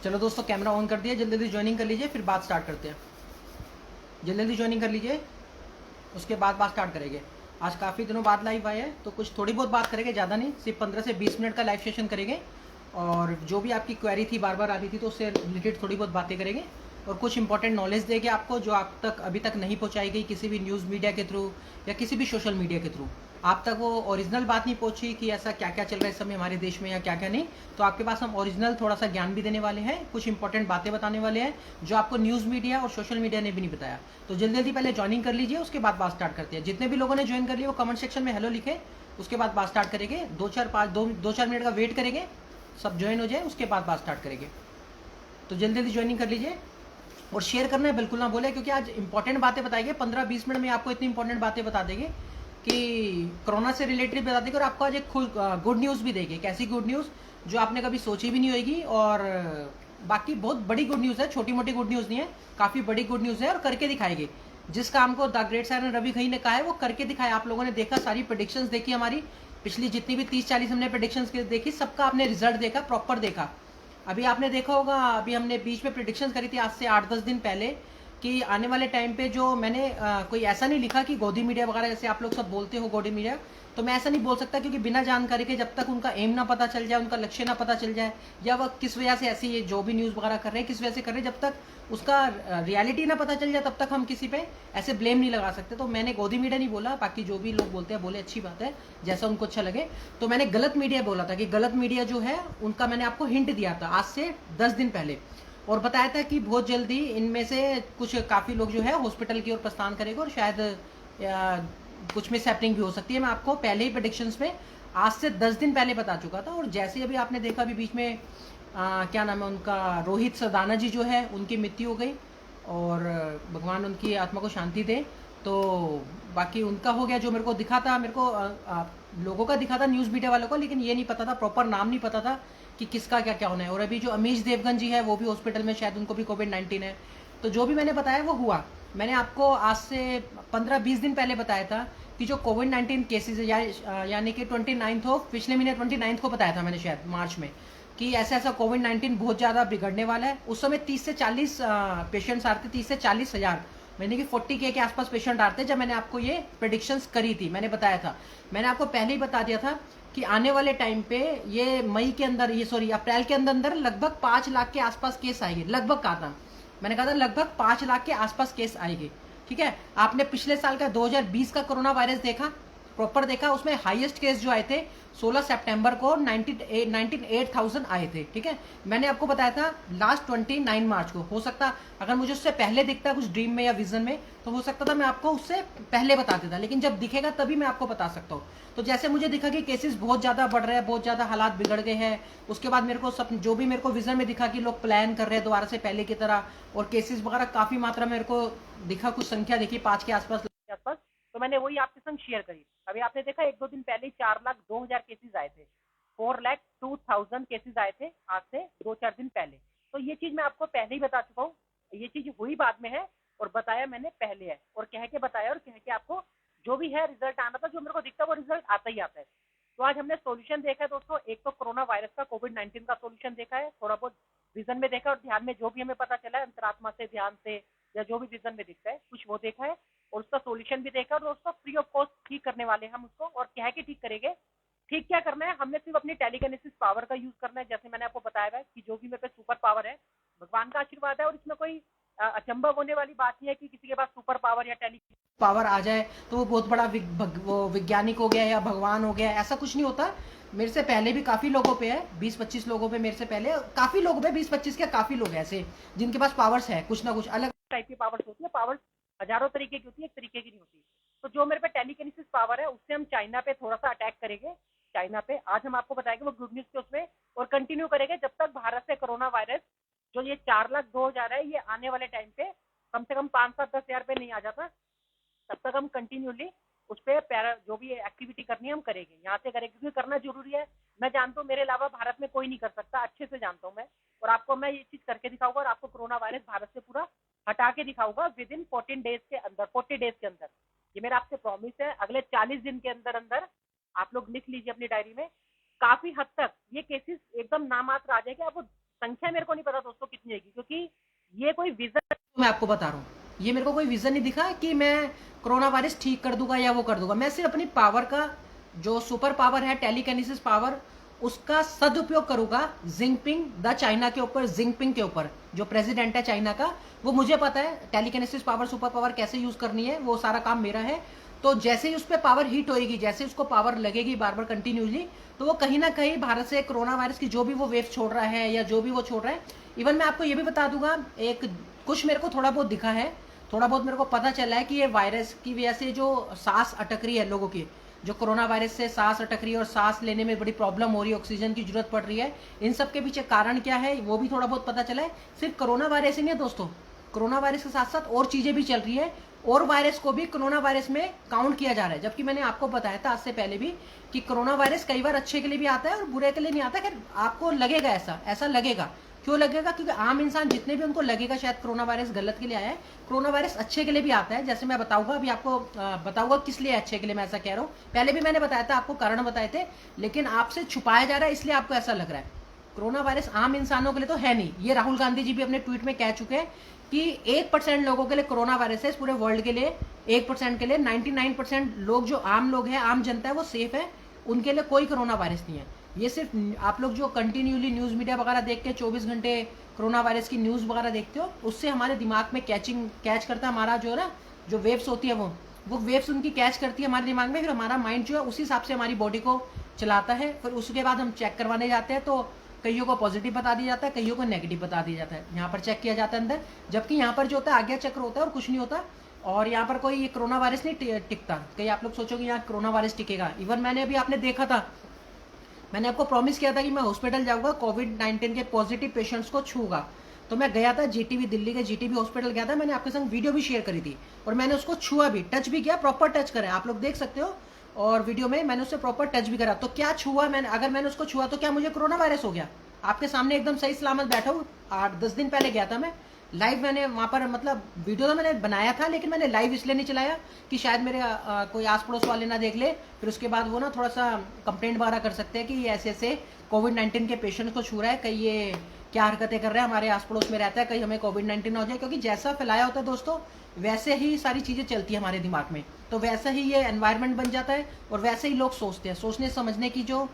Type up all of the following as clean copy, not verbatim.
चलो दोस्तों, camera on कर दिया, जल्दी जल्दी ज्वाइनिंग कर लीजिए, फिर बात स्टार्ट करते हैं। जल्दी जल्दी ज्वाइनिंग कर लीजिए, उसके बाद बात स्टार्ट करेंगे। आज काफ़ी दिनों बाद लाइव आए हैं, तो कुछ थोड़ी बहुत बात करेंगे, ज़्यादा नहीं, सिर्फ 15 से 20 मिनट का लाइव सेशन करेंगे। और जो भी आपकी क्वेरी थी, बार बार आती थी, तो उससे रिलेटेड थोड़ी बहुत बातें करेंगे। और कुछ इंपॉर्टेंट नॉलेज देंगे आपको, जो आप तक अभी तक नहीं पहुंचाई गई किसी भी न्यूज़ मीडिया के थ्रू या किसी भी सोशल मीडिया के थ्रू। आप तक वो ओरिजिनल बात नहीं पहुंची कि ऐसा क्या क्या चल रहा है इस समय हमारे देश में या क्या क्या नहीं। तो आपके पास हम ओरिजिनल थोड़ा सा ज्ञान भी देने वाले हैं, कुछ इंपॉर्टेंट बातें बताने वाले हैं जो आपको न्यूज़ मीडिया और सोशल मीडिया ने भी नहीं बताया। तो जल्दी जल्दी पहले ज्वाइनिंग कर लीजिए, उसके बाद बात स्टार्ट करते हैं। जितने भी लोगों ने ज्वाइन कर लिया वो कमेंट सेक्शन में हेलो लिखे, उसके बाद बात स्टार्ट करेंगे। दो चार मिनट का वेट करेंगे, सब ज्वाइन हो जाए, उसके बाद बात स्टार्ट करेंगे। तो जल्दी जल्दी ज्वाइनिंग कर लीजिए और शेयर करना है बिल्कुल ना भूले, क्योंकि आज इंपॉर्टेंट बातें बताएंगे। 15-20 मिनट में आपको इतनी इंपॉर्टेंट बातें बता देंगे कि कोरोना से रिलेटेड बता देंगे, और आपको आज एक गुड न्यूज़ भी देंगे। कैसी गुड न्यूज़, जो आपने कभी सोची भी नहीं होगी। और बाकी बहुत बड़ी गुड न्यूज़ है, छोटी मोटी गुड न्यूज़ नहीं है, काफ़ी बड़ी गुड न्यूज़ है, और करके दिखाएंगे। जिस काम को द ग्रेट साइरन रवि खई ने कहा है वो करके दिखाया। आप लोगों ने देखा, सारी प्रेडिक्शंस देखी हमारी, पिछली जितनी भी 30-40 हमने प्रेडिक्शंस देखी, सबका आपने रिजल्ट देखा, प्रॉपर देखा। अभी आपने देखा होगा, अभी हमने बीच में प्रिडिक्शंस करी थी आज से 8-10 दिन पहले, कि आने वाले टाइम पे जो मैंने कोई ऐसा नहीं लिखा कि गोदी मीडिया वगैरह जैसे आप लोग सब बोलते हो गोदी मीडिया, तो मैं ऐसा नहीं बोल सकता, क्योंकि बिना जानकारी के जब तक उनका एम ना पता चल जाए, उनका लक्ष्य ना पता चल जाए, या वह किस वजह से ऐसी जो भी न्यूज़ वगैरह कर रहे हैं किस वजह से कर रहे हैं, जब तक उसका रियलिटी ना पता चल जाए तब तक हम किसी पे ऐसे ब्लेम नहीं लगा सकते। तो मैंने गोदी मीडिया नहीं बोला, बाकी जो भी लोग बोलते हैं बोले, अच्छी बात है, जैसा उनको अच्छा लगे। तो मैंने गलत मीडिया बोला था, कि गलत मीडिया जो है उनका मैंने आपको हिंट दिया था आज से 10 दिन पहले, और बताया था कि बहुत जल्दी इनमें से कुछ काफ़ी लोग जो है हॉस्पिटल की ओर प्रस्थान करेंगे, और शायद कुछ मिस हैपनिंग भी हो सकती है। मैं आपको पहले ही प्रेडिक्शंस में आज से 10 दिन पहले बता चुका था। और जैसे ही अभी आपने देखा, अभी बीच में क्या नाम है उनका, रोहित सरदाना जी जो है, उनकी मृत्यु हो गई, और भगवान उनकी आत्मा को शांति दे। तो बाकी उनका हो गया, जो मेरे को दिखा था, मेरे को लोगों का दिखा था, न्यूज़ मीडिया वालों को, लेकिन ये नहीं पता था, प्रॉपर नाम नहीं पता था कि किसका क्या क्या होना है। और अभी जो अमीश देवगन जी है वो भी हॉस्पिटल में, शायद उनको भी कोविड-19 है। तो जो भी मैंने बताया वो हुआ। मैंने आपको आज से 15-20 दिन पहले बताया था कि जो कोविड-19 केसेज है, यानी कि 29 ऑफ पिछले महीने 29 को बताया था मैंने, शायद मार्च में, कि ऐसा ऐसा कोविड-19 बहुत ज़्यादा बिगड़ने वाला है। उस समय 30 से 40 पेशेंट्स आते, 30 से 40 हज़ार, मैंने कि 40K के आसपास पेशेंट आते, जब मैंने आपको ये प्रेडिक्शंस करी थी, मैंने बताया था। मैंने आपको पहले ही बता दिया था कि आने वाले टाइम पे ये मई के अंदर, ये सॉरी अप्रैल के अंदर अंदर लगभग 5 लाख के आसपास केस आएंगे। लगभग कहा था मैंने, कहा था लगभग 5 लाख के आसपास केस आएंगे। ठीक है, आपने पिछले साल का 2020 का कोरोना वायरस देखा, प्रॉपर देखा, उसमें हाईएस्ट केस जो आए थे 16 सितंबर को 98,000 आए थे। ठीक है, मैंने आपको बताया था लास्ट 29 मार्च को। हो सकता अगर मुझे उससे पहले दिखता कुछ ड्रीम में या विजन में, तो हो सकता था मैं आपको उससे पहले बता देता, लेकिन जब दिखेगा तभी मैं आपको बता सकता हूँ। तो जैसे मुझे दिखा कि केसेस बहुत ज़्यादा बढ़ रहे हैं, बहुत ज़्यादा हालात बिगड़ गए हैं, उसके बाद मेरे को सब जो भी मेरे को विजन में दिखा कि लोग प्लान कर रहे हैं दोबारा से पहले की तरह, और केसेस वगैरह काफ़ी मात्रा में मेरे को दिखा, कुछ संख्या देखी 5 के आसपास, तो मैंने वही आपके संग शेयर करी। अभी आपने देखा 1-2 दिन पहले 4,02,000 केसेस आए थे, 4,02,000 केसेस आए थे आज से 2-4 दिन पहले। तो ये चीज मैं आपको पहले ही बता चुका हूँ, ये चीज हुई बाद में है, और बताया मैंने पहले है, और कह के बताया, और कह के आपको जो भी है रिजल्ट आना था, जो मेरे को दिखता है वो रिजल्ट आता ही आता है। तो आज हमने सोल्यूशन देखा है दोस्तों, एक तो कोरोना वायरस का, कोविड-19 का सोल्यूशन देखा है, थोड़ा बहुत विजन में देखा, और ध्यान में जो भी हमें पता चला है अंतरात्मा से, ध्यान से, या जो भी विजन में दिखता है कुछ, वो देखा है, और उसका सोल्यूशन भी देखा, और उसको फ्री ऑफ कॉस्ट ठीक करने वाले हैं हम उसको, और कह के ठीक करेंगे। ठीक क्या करना है, हमने सिर्फ अपनी टेलीकिनेसिस पावर का यूज करना है। जैसे मैंने आपको बताया है कि जो भी मेरे पे सुपर पावर है, भगवान का आशीर्वाद है, और इसमें कोई अचंभा होने वाली बात नहीं है कि किसी के पास सुपर पावर या टेली पावर आ जाए तो वो बहुत बड़ा वो वैज्ञानिक हो गया या भगवान हो गया, ऐसा कुछ नहीं होता। मेरे से पहले भी काफी लोगों पे है, 20-25 लोगों पे, मेरे से पहले काफी लोगों पे, 20-25 के काफी लोग ऐसे जिनके पास पावर्स है, कुछ ना कुछ अलग टाइप की पावर्स होती है। पावर्स हजारों तरीके की होती है, एक तरीके की नहीं होती। तो जो मेरे पे टेलीकिनेसिस पावर है, उससे हम चाइना पे थोड़ा सा अटैक करेंगे। चाइना पे आज हम आपको बताएंगे, वो गुड न्यूज के उसमें, और कंटिन्यू करेंगे जब तक भारत से कोरोना वायरस जो ये 4,02,000 है, ये आने वाले टाइम पे कम से कम 5-7-10 हज़ार पे नहीं आ जाता, तब तक हम कंटिन्यूली उस पर जो भी एक्टिविटी करनी है हम करेंगे, यहाँ से करेंगे, क्योंकि करना जरूरी है। मैं जानता हूँ मेरे अलावा भारत में कोई नहीं कर सकता, अच्छे से जानता हूँ मैं, और आपको मैं ये चीज करके दिखाऊंगा, और आपको कोरोना वायरस भारत से पूरा हटा के दिखाऊंगा विद इन 14 डेज के अंदर, 40 डेज के अंदर। ये मेरा आपसे प्रॉमिस है, अगले 40 दिन के अंदर अंदर आप लोग लिख लीजिए अपनी डायरी में। काफी हद तक ये केसेस एकदम नामात्र आ जाएंगे। आपको संख्या मेरे को नहीं पता दोस्तों आपको बता रहा हूँ। ये मेरे को कोई विजन नहीं दिखा कि मैं कोरोना वायरस ठीक कर दूंगा या वो कर दूंगा। मैं सिर्फ अपनी पावर का, जो सुपर पावर है टेलीकिनेसिस पावर, उसका सदुपयोग करूंगा जिंगपिंग द चाइना के ऊपर, जिंगपिंग के ऊपर, जो प्रेसिडेंट है चाइना का। वो मुझे पता है टेलीकिनेसिस पावर, सुपर पावर कैसे यूज करनी है, वो सारा काम मेरा है। तो जैसे ही उस पर पावर हिट होएगी, जैसे उसको पावर लगेगी बार बार कंटिन्यूसली, तो वो कहीं ना कहीं भारत से कोरोना वायरस की जो भी वो वेव छोड़ रहा है या जो भी वो छोड़ रहा है, इवन मैं आपको ये भी बता दूंगा, एक कुछ मेरे को थोड़ा बहुत दिखा है, थोड़ा बहुत मेरे को पता चला है कि ये वायरस की वजह से जो सांस अटक रही है लोगों की, जो कोरोना वायरस से सांस अटक रही है और सांस लेने में बड़ी प्रॉब्लम हो रही है, ऑक्सीजन की जरूरत पड़ रही है, इन सब के पीछे कारण क्या है वो भी थोड़ा बहुत पता चला है। सिर्फ कोरोना वायरस ही नहीं है दोस्तों, कोरोना वायरस के साथ साथ और चीजें भी चल रही है, और वायरस को भी कोरोना वायरस में काउंट किया जा रहा है। जबकि मैंने आपको बताया था आज से पहले भी कि कोरोना वायरस कई बार अच्छे के लिए भी आता है और बुरे के लिए नहीं आता। खैर आपको लगेगा ऐसा लगेगा, क्यों लगेगा? क्योंकि आम इंसान जितने भी उनको लगेगा शायद कोरोना वायरस गलत के लिए आया है, कोरोना वायरस अच्छे के लिए भी आता है। जैसे मैं बताऊंगा, अभी आपको बताऊंगा किस लिए अच्छे के लिए मैं ऐसा कह रहा हूँ। पहले भी मैंने बताया था, आपको कारण बताए थे, लेकिन आपसे छुपाया जा रहा है इसलिए आपको ऐसा लग रहा है। कोरोना वायरस आम इंसानों के लिए तो है नहीं। ये राहुल गांधी जी भी अपने ट्वीट में कह चुके हैं कि 1% लोगों के लिए कोरोना वायरस है, इस पूरे वर्ल्ड के लिए 1% के लिए। 99% लोग, जो आम लोग हैं, आम जनता है, वो सेफ है, उनके लिए कोई कोरोना वायरस नहीं है। ये सिर्फ आप लोग जो कंटिन्यूली न्यूज मीडिया वगैरह देख के 24 घंटे कोरोना वायरस की न्यूज वगैरह देखते हो, उससे हमारे दिमाग में कैच करता है, हमारा जो है ना, जो वेव्स होती है वो वेव्स उनकी कैच करती है हमारे दिमाग में, फिर हमारा माइंड जो है उसी हिसाब से हमारी बॉडी को चलाता है। फिर उसके बाद हम चेक करवाने जाते हैं, तो कईयों को पॉजिटिव बता दिया जाता है, कईयों को नेगेटिव बता दिया जाता है। यहाँ पर चेक किया जाता है अंदर, जबकि यहाँ पर जो होता है आज्ञा चक्र होता है और कुछ नहीं होता। और यहाँ पर कोई कोरोना वायरस नहीं टिकता। कहीं आप लोग सोचोगे यहाँ कोरोना वायरस टिकेगा। इवन मैंने अभी, आपने देखा था, मैंने आपको प्रॉमिस किया था कि मैं हॉस्पिटल जाऊंगा, कोविड-19 के पॉजिटिव पेशेंट्स को छूगा। तो मैं गया था जीटीबी, दिल्ली के जीटीबी हॉस्पिटल गया था। मैंने आपके संग वीडियो भी शेयर करी थी और मैंने उसको छुआ भी, टच भी किया, प्रॉपर टच करा, आप लोग देख सकते हो। और वीडियो में मैंने उससे प्रॉपर टच भी करा। तो क्या छुआ मैंने? अगर मैंने उसको छुआ तो क्या मुझे कोरोना वायरस हो गया? आपके सामने एकदम सही सलामत बैठा हूँ। 8-10 दिन पहले गया था मैं लाइव। मैंने वहाँ पर, मतलब वीडियो तो मैंने बनाया था, लेकिन मैंने लाइव इसलिए नहीं चलाया कि शायद मेरे कोई आस पड़ोस वाले ना देख ले, फिर उसके बाद वो ना थोड़ा सा कंप्लेंट वगैरह कर सकते हैं कि ये ऐसे ऐसे कोविड-19 के पेशेंट को छू रहा है, कहीं ये क्या हरकतें कर रहा है, हमारे आस पड़ोस में रहता है, कहीं हमें कोविड-19 हो जाए। क्योंकि जैसा फैलाया होता है दोस्तों, वैसे ही सारी चीज़ें चलती है हमारे दिमाग में, तो वैसा ही ये एनवायरनमेंट बन जाता है और वैसे ही लोग सोचते हैं। सोचने समझने की जो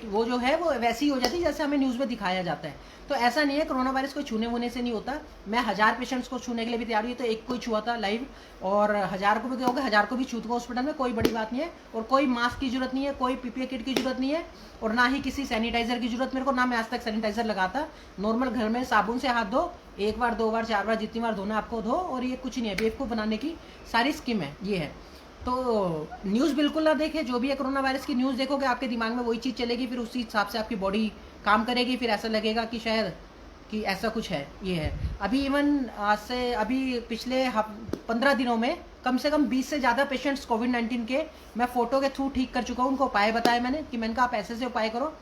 वो जो है वो वैसी ही हो जाती है जैसे हमें न्यूज़ में दिखाया जाता है। तो ऐसा नहीं है, कोरोना वायरस को छूने वूने से नहीं होता। मैं 1000 पेशेंट्स को छूने के लिए भी तैयार हुई, तो एक को ही छुआ था लाइव, और 1000 को भी कहोगे, 1000 को भी छूतूंगा हॉस्पिटल में, कोई बड़ी बात नहीं है। और कोई मास्क की जरूरत नहीं है, कोई पीपीई किट की जरूरत नहीं है, और ना ही किसी सैनिटाइजर की जरूरत मेरे को, ना मैं आज तक सैनिटाइजर लगाता। नॉर्मल घर में साबुन से हाथ धो, 1 बार 2 बार 4 बार जितनी बार धोना आपको धो, और ये कुछ नहीं है। बेवकूफ़ बनाने की सारी स्कीम है, ये है। तो न्यूज़ बिल्कुल ना देखें, जो भी है कोरोना वायरस की न्यूज़ देखोगे आपके दिमाग में वही चीज़ चलेगी, फिर उसी हिसाब से आपकी बॉडी काम करेगी, फिर ऐसा लगेगा कि शायद कि ऐसा कुछ है। ये है। अभी इवन आज से अभी पिछले 15 दिनों में कम से कम 20 से ज़्यादा पेशेंट्स कोविड-19 के मैं फ़ोटो के थ्रू ठीक कर चुका हूँ। उनको उपाय बताए मैंने कि मैंने कहा आप ऐसे से उपाय करो,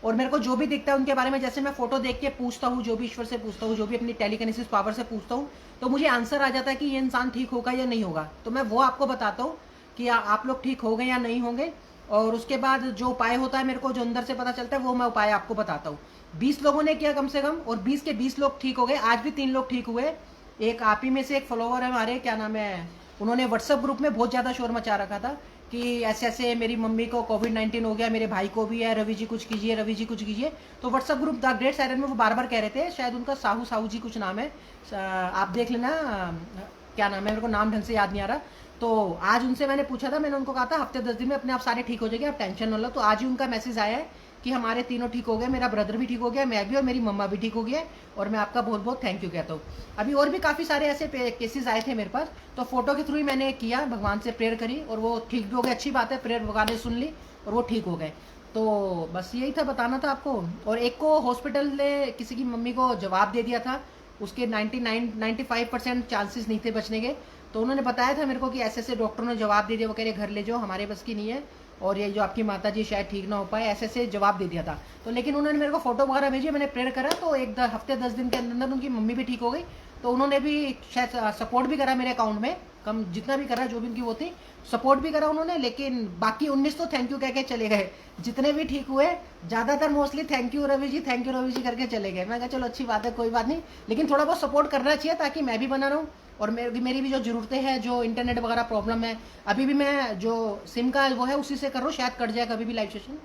और मेरे को जो भी दिखता है उनके बारे में, जैसे मैं फोटो देख के पूछता हूँ, जो भी ईश्वर से पूछता हूँ, जो भी अपनी टेलीकिनेसिस पावर से पूछता हूँ, तो मुझे आंसर आ जाता है कि ये इंसान ठीक होगा या नहीं होगा। तो मैं वो आपको बताता हूँ कि आप लोग ठीक होंगे या नहीं होंगे, और उसके बाद जो उपाय होता है मेरे को, जो अंदर से पता चलता है, वो मैं उपाय आपको बताता हूँ। 20 लोगों ने किया कम से कम, और 20 के 20 लोग ठीक हो गए। आज भी 3 लोग ठीक हुए। एक आप ही में से एक फॉलोवर है हमारे, क्या नाम है, उन्होंने व्हाट्सएप ग्रुप में बहुत ज़्यादा शोर मचा रखा था कि ऐसे ऐसे मेरी मम्मी को कोविड-19 हो गया, मेरे भाई को भी है, रवि जी कुछ कीजिए, रवि जी कुछ कीजिए। तो WhatsApp group the great silent में वो बार बार कह रहे थे, शायद उनका साहू जी कुछ नाम है, आप देख लेना क्या नाम है, मेरे को नाम ढंग से याद नहीं आ रहा। तो आज उनसे मैंने पूछा था, मैंने उनको कहा था हफ्ते 10 दिन में अपने आप सारे ठीक हो जाएंगे, आप टेंशन न लो। तो आज ही उनका मैसेज आया है कि हमारे तीनों ठीक हो गए, मेरा ब्रदर भी ठीक हो गया, मैं भी, और मेरी मम्मा भी ठीक हो गया, और मैं आपका बहुत बहुत थैंक यू कहता हूँ। अभी और भी काफ़ी सारे ऐसे केसेस आए थे मेरे पास, तो फोटो के थ्रू ही मैंने किया, भगवान से प्रेयर करी और वो ठीक भी हो गए। अच्छी बात है, प्रेयर भगवान ने सुन ली और वो ठीक हो गए। तो बस यही था, बताना था आपको। और एक को हॉस्पिटल ने किसी की मम्मी को जवाब दे दिया था, उसके 95% चांसेस नहीं थे बचने के। तो उन्होंने बताया था मेरे को कि ऐसे ऐसे डॉक्टरों ने जवाब दे दिया, वो कह रहे घर ले जाओ, हमारे बस की नहीं है, और ये जो आपकी माता जी शायद ठीक ना हो पाए, ऐसे ऐसे जवाब दे दिया था। तो लेकिन उन्होंने मेरे को फोटो वगैरह भेजी, मैंने प्रेयर करा, तो एक हफ्ते 10 दिन के अंदर उनकी मम्मी भी ठीक हो गई। तो उन्होंने भी शायद सपोर्ट भी करा मेरे अकाउंट में कम जितना भी करा जो भी उनकी वो थी, सपोर्ट भी करा उन्होंने, लेकिन बाकी 19 तो थैंक यू कह के चले गए। जितने भी ठीक हुए ज़्यादातर mostly thank you Ravi ji, thank you Ravi ji करके चले गए। मैं कहा चलो अच्छी बात है, कोई बात नहीं, लेकिन थोड़ा बहुत सपोर्ट करना चाहिए ताकि मैं भी बना रहूँ और मेरी भी जो ज़रूरतें हैं, जो इंटरनेट वगैरह प्रॉब्लम है, अभी भी मैं जो सिम का वो है उसी से कर रहा हूँ, शायद कट जाए कभी भी लाइव सेशन।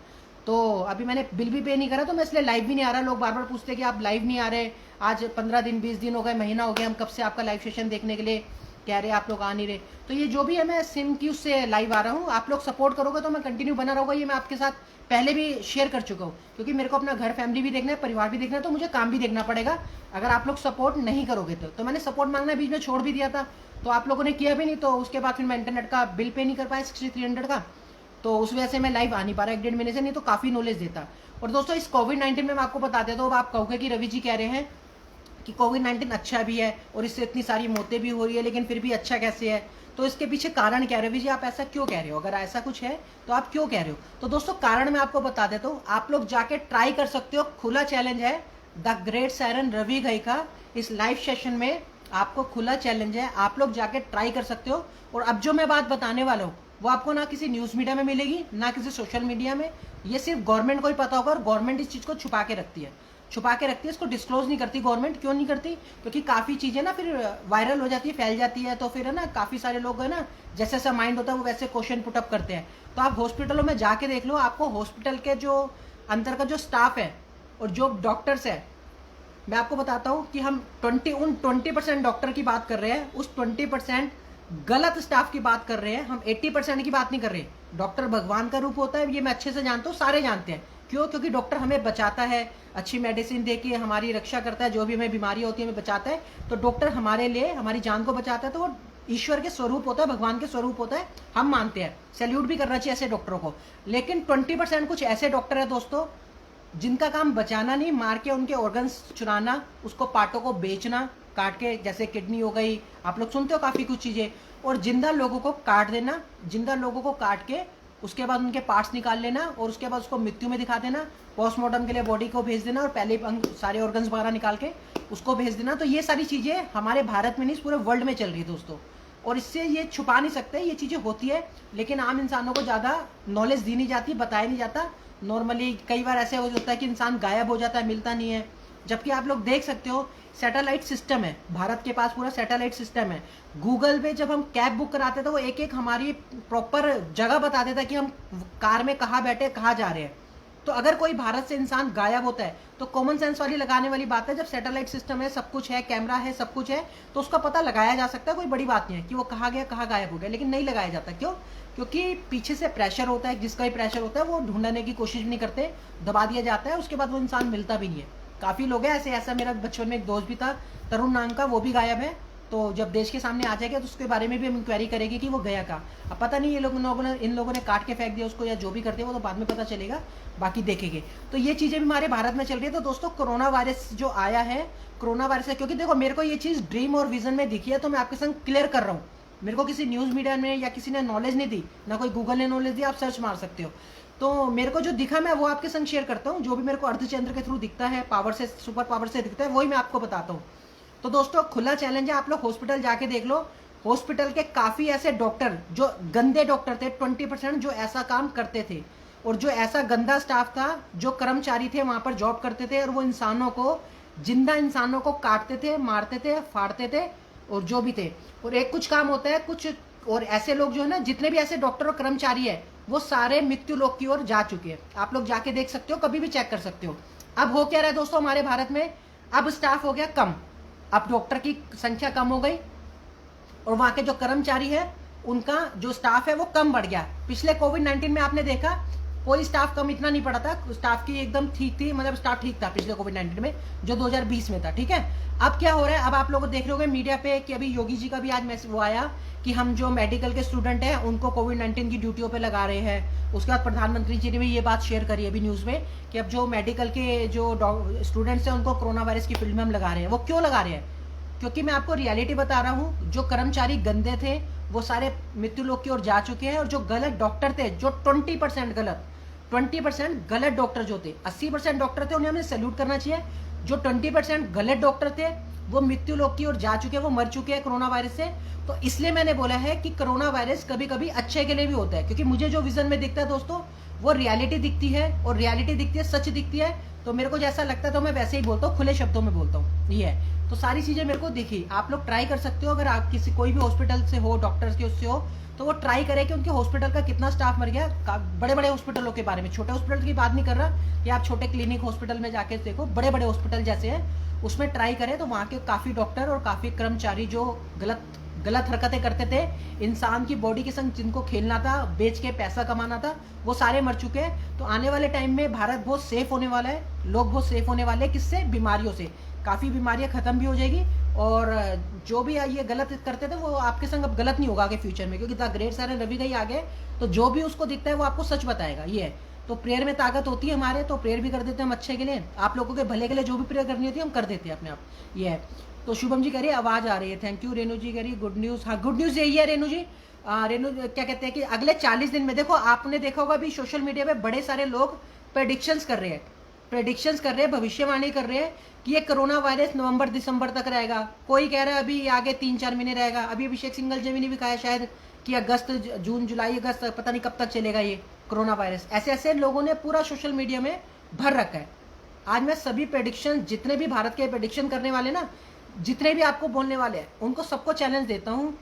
तो अभी मैंने बिल भी पे नहीं करा, तो मैं इसलिए लाइव भी नहीं आ रहा। लोग बार बार पूछते कि आप लाइव नहीं आ रहे, आज 15 दिन 20 दिन हो गए, महीना हो गया, हम कब से आपका लाइव सेशन देखने के लिए कह रहे हैं, आप लोग आ नहीं रहे। तो ये जो भी है मैं सिम की उससे लाइव आ रहा हूँ, आप लोग सपोर्ट करोगे तो मैं कंटिन्यू बना रहूँगा। ये मैं आपके साथ पहले भी शेयर कर चुका हूँ, क्योंकि मेरे को अपना घर फैमिली भी देखना है, परिवार भी देखना है, तो मुझे काम भी देखना पड़ेगा अगर आप लोग सपोर्ट नहीं करोगे तो मैंने सपोर्ट मांगना बीच में छोड़ भी दिया था, तो आप लोगों ने किया भी नहीं, तो उसके बाद फिर मैं इंटरनेट का बिल पे नहीं कर पाया 6300 का, तो उस वजह से मैं लाइव आ नहीं पा रहा 1-1.5 महीने से, नहीं तो काफ़ी नॉलेज देता। और दोस्तों इस कोविड-19 में मैं आपको बता देता हूँ, आप कहोगे कि रवि जी कह रहे हैं कि कोविड-19 अच्छा भी है और इससे इतनी सारी मौतें भी हो रही है, लेकिन फिर भी अच्छा कैसे है, तो इसके पीछे कारण क्या है रवि जी, आप ऐसा क्यों कह रहे हो? अगर ऐसा कुछ है तो आप क्यों कह रहे हो? तो दोस्तों कारण मैं आपको बता देता हूँ, आप लोग जाके ट्राई कर सकते हो, खुला चैलेंज है the great siren Ravi Ghai का, इस लाइव सेशन में आपको खुला चैलेंज है, आप लोग जाके ट्राई कर सकते हो। और अब जो मैं बात बताने वाला हूँ वो आपको ना किसी न्यूज़ मीडिया में मिलेगी, ना किसी सोशल मीडिया में, ये सिर्फ गवर्नमेंट को ही पता होगा, और गवर्नमेंट इस चीज़ को छुपा के रखती है, इसको डिस्क्लोज नहीं करती गवर्नमेंट। क्यों नहीं करती? क्योंकि काफ़ी चीज़ें ना फिर वायरल हो जाती है, फैल जाती है, तो फिर है ना काफ़ी सारे लोग है ना, जैसे जैसा माइंड होता है वो वैसे क्वेश्चन पुटअप करते हैं। तो आप हॉस्पिटलों में जाके देख लो, आपको हॉस्पिटल के जो अंदर का जो स्टाफ है और जो डॉक्टर्स है, मैं आपको बताता हूँ कि हम 20% डॉक्टर की बात कर रहे हैं, उस 20% गलत स्टाफ की बात कर रहे हैं, हम 80% की बात नहीं कर रहे। डॉक्टर भगवान का रूप होता है, ये मैं अच्छे से जानता हूँ, सारे जानते हैं। क्यों? क्योंकि डॉक्टर हमें बचाता है, अच्छी मेडिसिन दे के हमारी रक्षा करता है, जो भी हमें बीमारी होती है हमें बचाता है। तो डॉक्टर हमारे लिए हमारी जान को बचाता है, तो वो ईश्वर के स्वरूप होता है, भगवान के स्वरूप होता है, हम मानते हैं, सैल्यूट भी करना चाहिए ऐसे डॉक्टरों को। लेकिन 20% कुछ ऐसे डॉक्टर है दोस्तों जिनका काम बचाना नहीं, मार के उनके ऑर्गन्स चुराना, उसको पार्टों को बेचना, काट के, जैसे किडनी हो गई, आप लोग सुनते हो काफ़ी कुछ चीज़ें, और जिंदा लोगों को काट देना, जिंदा लोगों को काट के उसके बाद उनके पार्ट्स निकाल लेना और उसके बाद उसको मृत्यु में दिखा देना, पोस्टमार्टम के लिए बॉडी को भेज देना और पहले सारे ऑर्गन्स वगैरह निकाल के उसको भेज देना। तो ये सारी चीज़ें हमारे भारत में नहीं, पूरे वर्ल्ड में चल रही है दोस्तों, और इससे ये छुपा नहीं सकते, ये चीज़ें होती है, लेकिन आम इंसानों को ज़्यादा नॉलेज दी नहीं जाती, बताया नहीं जाता। नॉर्मली कई बार ऐसे हो जाता है कि इंसान गायब हो जाता है, मिलता नहीं है, जबकि आप लोग देख सकते हो सैटेलाइट सिस्टम है, भारत के पास पूरा सैटेलाइट सिस्टम है। गूगल पे जब हम कैब बुक कराते थे वो एक एक हमारी प्रॉपर जगह बता देता कि हम कार में कहाँ बैठे, कहाँ जा रहे हैं। तो अगर कोई भारत से इंसान गायब होता है तो कॉमन सेंस वाली लगाने वाली बात है, जब सैटेलाइट सिस्टम है, सब कुछ है, कैमरा है, सब कुछ है, तो उसका पता लगाया जा सकता है, कोई बड़ी बात नहीं है कि वो कहाँ गया, कहाँ गायब हो गया, लेकिन नहीं लगाया जाता। क्यों? क्योंकि पीछे से प्रेशर होता है, जिसका भी प्रेशर होता है वो ढूंढने की कोशिश भी नहीं करते, दबा दिया जाता है, उसके बाद वो इंसान मिलता भी नहीं है। काफ़ी लोग हैं ऐसे, ऐसा मेरा बचपन में एक दोस्त भी था तरुण नाम का, वो भी गायब है। तो जब देश के सामने आ जाएगा तो उसके बारे में भी हम इंक्वायरी करेंगे कि वो गया कहाँ। अब पता नहीं ये इन लोगों ने काट के फेंक दिया उसको या जो भी करते हैं वो तो बाद में पता चलेगा, बाकी देखेंगे। तो ये चीज़ें भी हमारे भारत में चल रही है। तो दोस्तों कोरोना वायरस जो आया है, कोरोना वायरस है, क्योंकि देखो मेरे को ये चीज़ ड्रीम और विजन में दिखी है, तो मैं आपके संग क्लियर कर रहा हूँ। मेरे को किसी न्यूज़ मीडिया में या किसी ने नॉलेज नहीं दी, ना कोई गूगल ने नॉलेज दी, आप सर्च मार सकते हो। तो मेरे को जो दिखा मैं वो आपके संग शेयर करता हूँ, जो भी मेरे को अर्धचंद्र के थ्रू दिखता है, पावर से, सुपर पावर से दिखता है, वही मैं आपको बताता हूँ। तो दोस्तों खुला चैलेंज है, आप लोग हॉस्पिटल जाके देख लो, हॉस्पिटल के काफ़ी ऐसे डॉक्टर जो गंदे डॉक्टर थे, 20% जो ऐसा काम करते थे, और जो ऐसा गंदा स्टाफ था, जो कर्मचारी थे वहाँ पर जॉब करते थे, और वो इंसानों को, जिंदा इंसानों को काटते थे, मारते थे, फाड़ते थे, और जो भी थे। और एक कुछ काम होता है कुछ, और ऐसे लोग जो है ना, जितने भी ऐसे डॉक्टर और कर्मचारी है वो सारे मृत्यु लोक की ओर जा चुके हैं। आप लोग जाके देख सकते हो, कभी भी चेक कर सकते हो। अब हो क्या रहा है दोस्तों हमारे भारत में, अब स्टाफ हो गया कम, अब डॉक्टर की संख्या कम हो गई, और वहाँ के जो कर्मचारी है उनका जो स्टाफ है वो कम बढ़ गया। पिछले कोविड-19 में आपने देखा कोई स्टाफ कम इतना नहीं पड़ा था, स्टाफ की एकदम ठीक थी, मतलब स्टाफ ठीक था पिछले कोविड-19 में, जो 2020 में था, ठीक है। अब क्या हो रहा है, अब आप लोग देख रहे होंगे मीडिया पे कि अभी योगी जी का भी आज मैसेज वो आया कि हम जो मेडिकल के स्टूडेंट हैं उनको कोविड-19 की ड्यूटियों पे लगा रहे हैं। उसके बाद प्रधानमंत्री जी ने भी ये बात शेयर करी अभी न्यूज़ में कि अब जो मेडिकल के जो स्टूडेंट्स हैं उनको कोरोना वायरस की फील्ड में हम लगा रहे हैं। वो क्यों लगा रहे हैं? क्योंकि मैं आपको रियलिटी बता रहा हूँ, जो कर्मचारी गंदे थे वो सारे मृत्यु लोक की ओर जा चुके हैं, और जो गलत डॉक्टर थे, जो 20% गलत डॉक्टर जो थे, 80% डॉक्टर थे उन्हें हमें सैल्यूट करना चाहिए। जो 20% गलत डॉक्टर थे वो मृत्यु लोक की ओर जा चुके हैं, वो मर चुके हैं कोरोना वायरस से। तो इसलिए मैंने बोला है कि कोरोना वायरस कभी कभी अच्छे के लिए भी होता है, क्योंकि मुझे जो विजन में दिखता है दोस्तों वो रियलिटी दिखती है, और रियलिटी दिखती है, सच दिखती है। तो मेरे को जैसा लगता है तो मैं वैसे ही बोलता हूँ, खुले शब्दों में बोलता हूँ। ये है, तो सारी चीजें मेरे को दिखी। आप लोग ट्राई कर सकते हो, अगर आप किसी कोई भी हॉस्पिटल से हो, डॉक्टर्स के उससे हो, तो वो ट्राई करे कि उनके हॉस्पिटल का कितना स्टाफ मर गया। बड़े बड़े हॉस्पिटलों के बारे में, छोटे हॉस्पिटल की बात नहीं कर रहा कि आप छोटे क्लिनिक हॉस्पिटल में जाके देखो, बड़े बड़े हॉस्पिटल जैसे हैं उसमें ट्राई करें, तो वहाँ के काफी डॉक्टर और काफी कर्मचारी जो गलत हरकतें करते थे, इंसान की बॉडी के संग जिनको खेलना था, बेच के पैसा कमाना था, वो सारे मर चुके हैं। तो आने वाले टाइम में भारत बहुत सेफ होने वाला है, लोग बहुत सेफ होने वाले हैं। किससे? बीमारियों से। काफी बीमारियां खत्म भी हो जाएगी, और जो भी ये गलत करते थे वो आपके संग अब गलत नहीं होगा आगे फ्यूचर में, क्योंकि द ग्रेट सारे रवि गई आगे, तो जो भी उसको दिखता है वो आपको सच बताएगा। ये है, तो प्रेयर में ताकत होती है हमारे, तो प्रेयर भी कर देते हैं हम अच्छे के लिए, आप लोगों के भले के लिए जो भी प्रेयर करनी होती है हम कर देते हैं अपने आप। ये है, तो शुभम जी कह रही है आवाज आ रही है, थैंक यू। रेणु जी कह रही है गुड न्यूज। हाँ, गुड न्यूज यही है रेणु जी। रेणु क्या कहते हैं कि अगले 40 दिन में, देखो आपने देखा होगा अभी सोशल मीडिया पे बड़े सारे लोग प्रेडिक्शंस कर रहे हैं, भविष्यवाणी कर रहे हैं कि ये कोरोना वायरस नवंबर दिसंबर तक रहेगा। कोई कह रहा है अभी आगे 3-4 महीने रहेगा। अभी अभिषेक सिंघल जी ने भी कहा शायद कि अगस्त, जून, जुलाई, अगस्त, पता नहीं कब तक चलेगा ये कोरोना वायरस। ऐसे ऐसे लोगों ने पूरा सोशल मीडिया में भर रखा है। आज मैं सभी प्रेडिक्शन, जितने भी भारत के प्रेडिक्शन करने वाले ना, जितने भी आपको बोलने वाले हैं, उनको सबको चैलेंज देता हूँ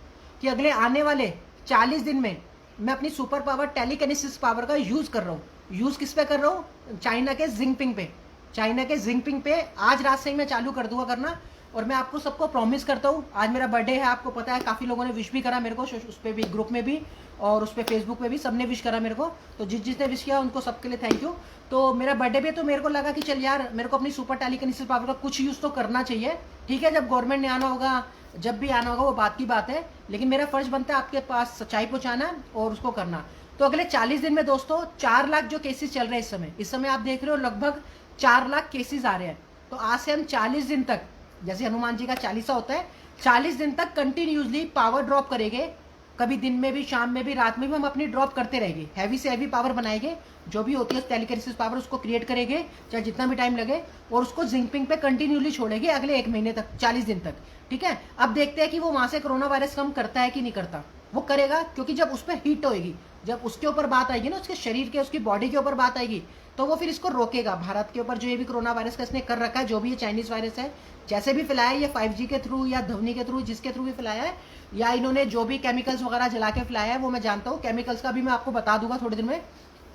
कि अगले आने वाले 40 दिन में मैं अपनी सुपर पावर टेलीकिनेसिस पावर का यूज कर रहा हूँ। यूज किस पे कर रहा हूँ? चाइना के जिंगपिंग पे। आज रात से ही मैं चालू कर दूंगा करना, और मैं आपको सबको प्रॉमिस करता हूँ। आज मेरा बर्थडे है, आपको पता है, काफी लोगों ने विश भी करा मेरे को, उस पर भी, ग्रुप में भी, और उस पर फेसबुक पे भी सबने विश करा मेरे को। तो जिसने विश किया उनको सबके लिए थैंक यू। तो मेरा बर्थडे भी, तो मेरे को लगा कि चल यार मेरे को अपनी सुपर टेलीकिनेसिस पावर का कुछ यूज तो करना चाहिए। ठीक है, जब गवर्नमेंट ने आना होगा, जब भी आना होगा वो बात की बात है, लेकिन मेरा फर्ज बनता है आपके पास सच्चाई पहुंचाना और उसको करना। तो अगले 40 दिन में दोस्तों 4 लाख जो केसेस चल रहे हैं इस समय आप देख रहे हो लगभग 4 लाख केसेस आ रहे हैं। तो आज से हम 40 दिन तक, जैसे हनुमान जी का चालीसा होता है, 40 दिन तक कंटिन्यूसली पावर ड्रॉप करेंगे। कभी दिन में भी, शाम में भी, रात में भी हम अपनी ड्रॉप करते रहेंगे। हैवी से हैवी पावर बनाएंगे, जो भी होती है टेलीकिनेसिस पावर उसको क्रिएट करेंगे, चाहे जितना भी टाइम लगे, और उसको जिंगपिंग पे कंटिन्यूली छोड़ेंगे अगले 1 महीने तक, 40 दिन तक। ठीक है, अब देखते हैं कि वो वहां से कोरोना वायरस कम करता है कि नहीं करता। वो करेगा, क्योंकि जब उस पर हीट होएगी, जब उसके ऊपर बात आएगी ना, उसके शरीर के, उसकी बॉडी के ऊपर बात आएगी, तो वो फिर इसको रोकेगा। भारत के ऊपर जो ये भी कोरोना वायरस का इसने कर रखा है, जो भी ये चाइनीज वायरस है, जैसे भी फैलाया, ये 5G के थ्रू या ध्वनि के थ्रू, जिसके थ्रू भी फैलाया है, या इन्होंने जो भी केमिकल्स वगैरह जला के फैलाया है, वो मैं जानता हूँ। केमिकल्स का भी मैं आपको बता दूंगा थोड़ी देर में,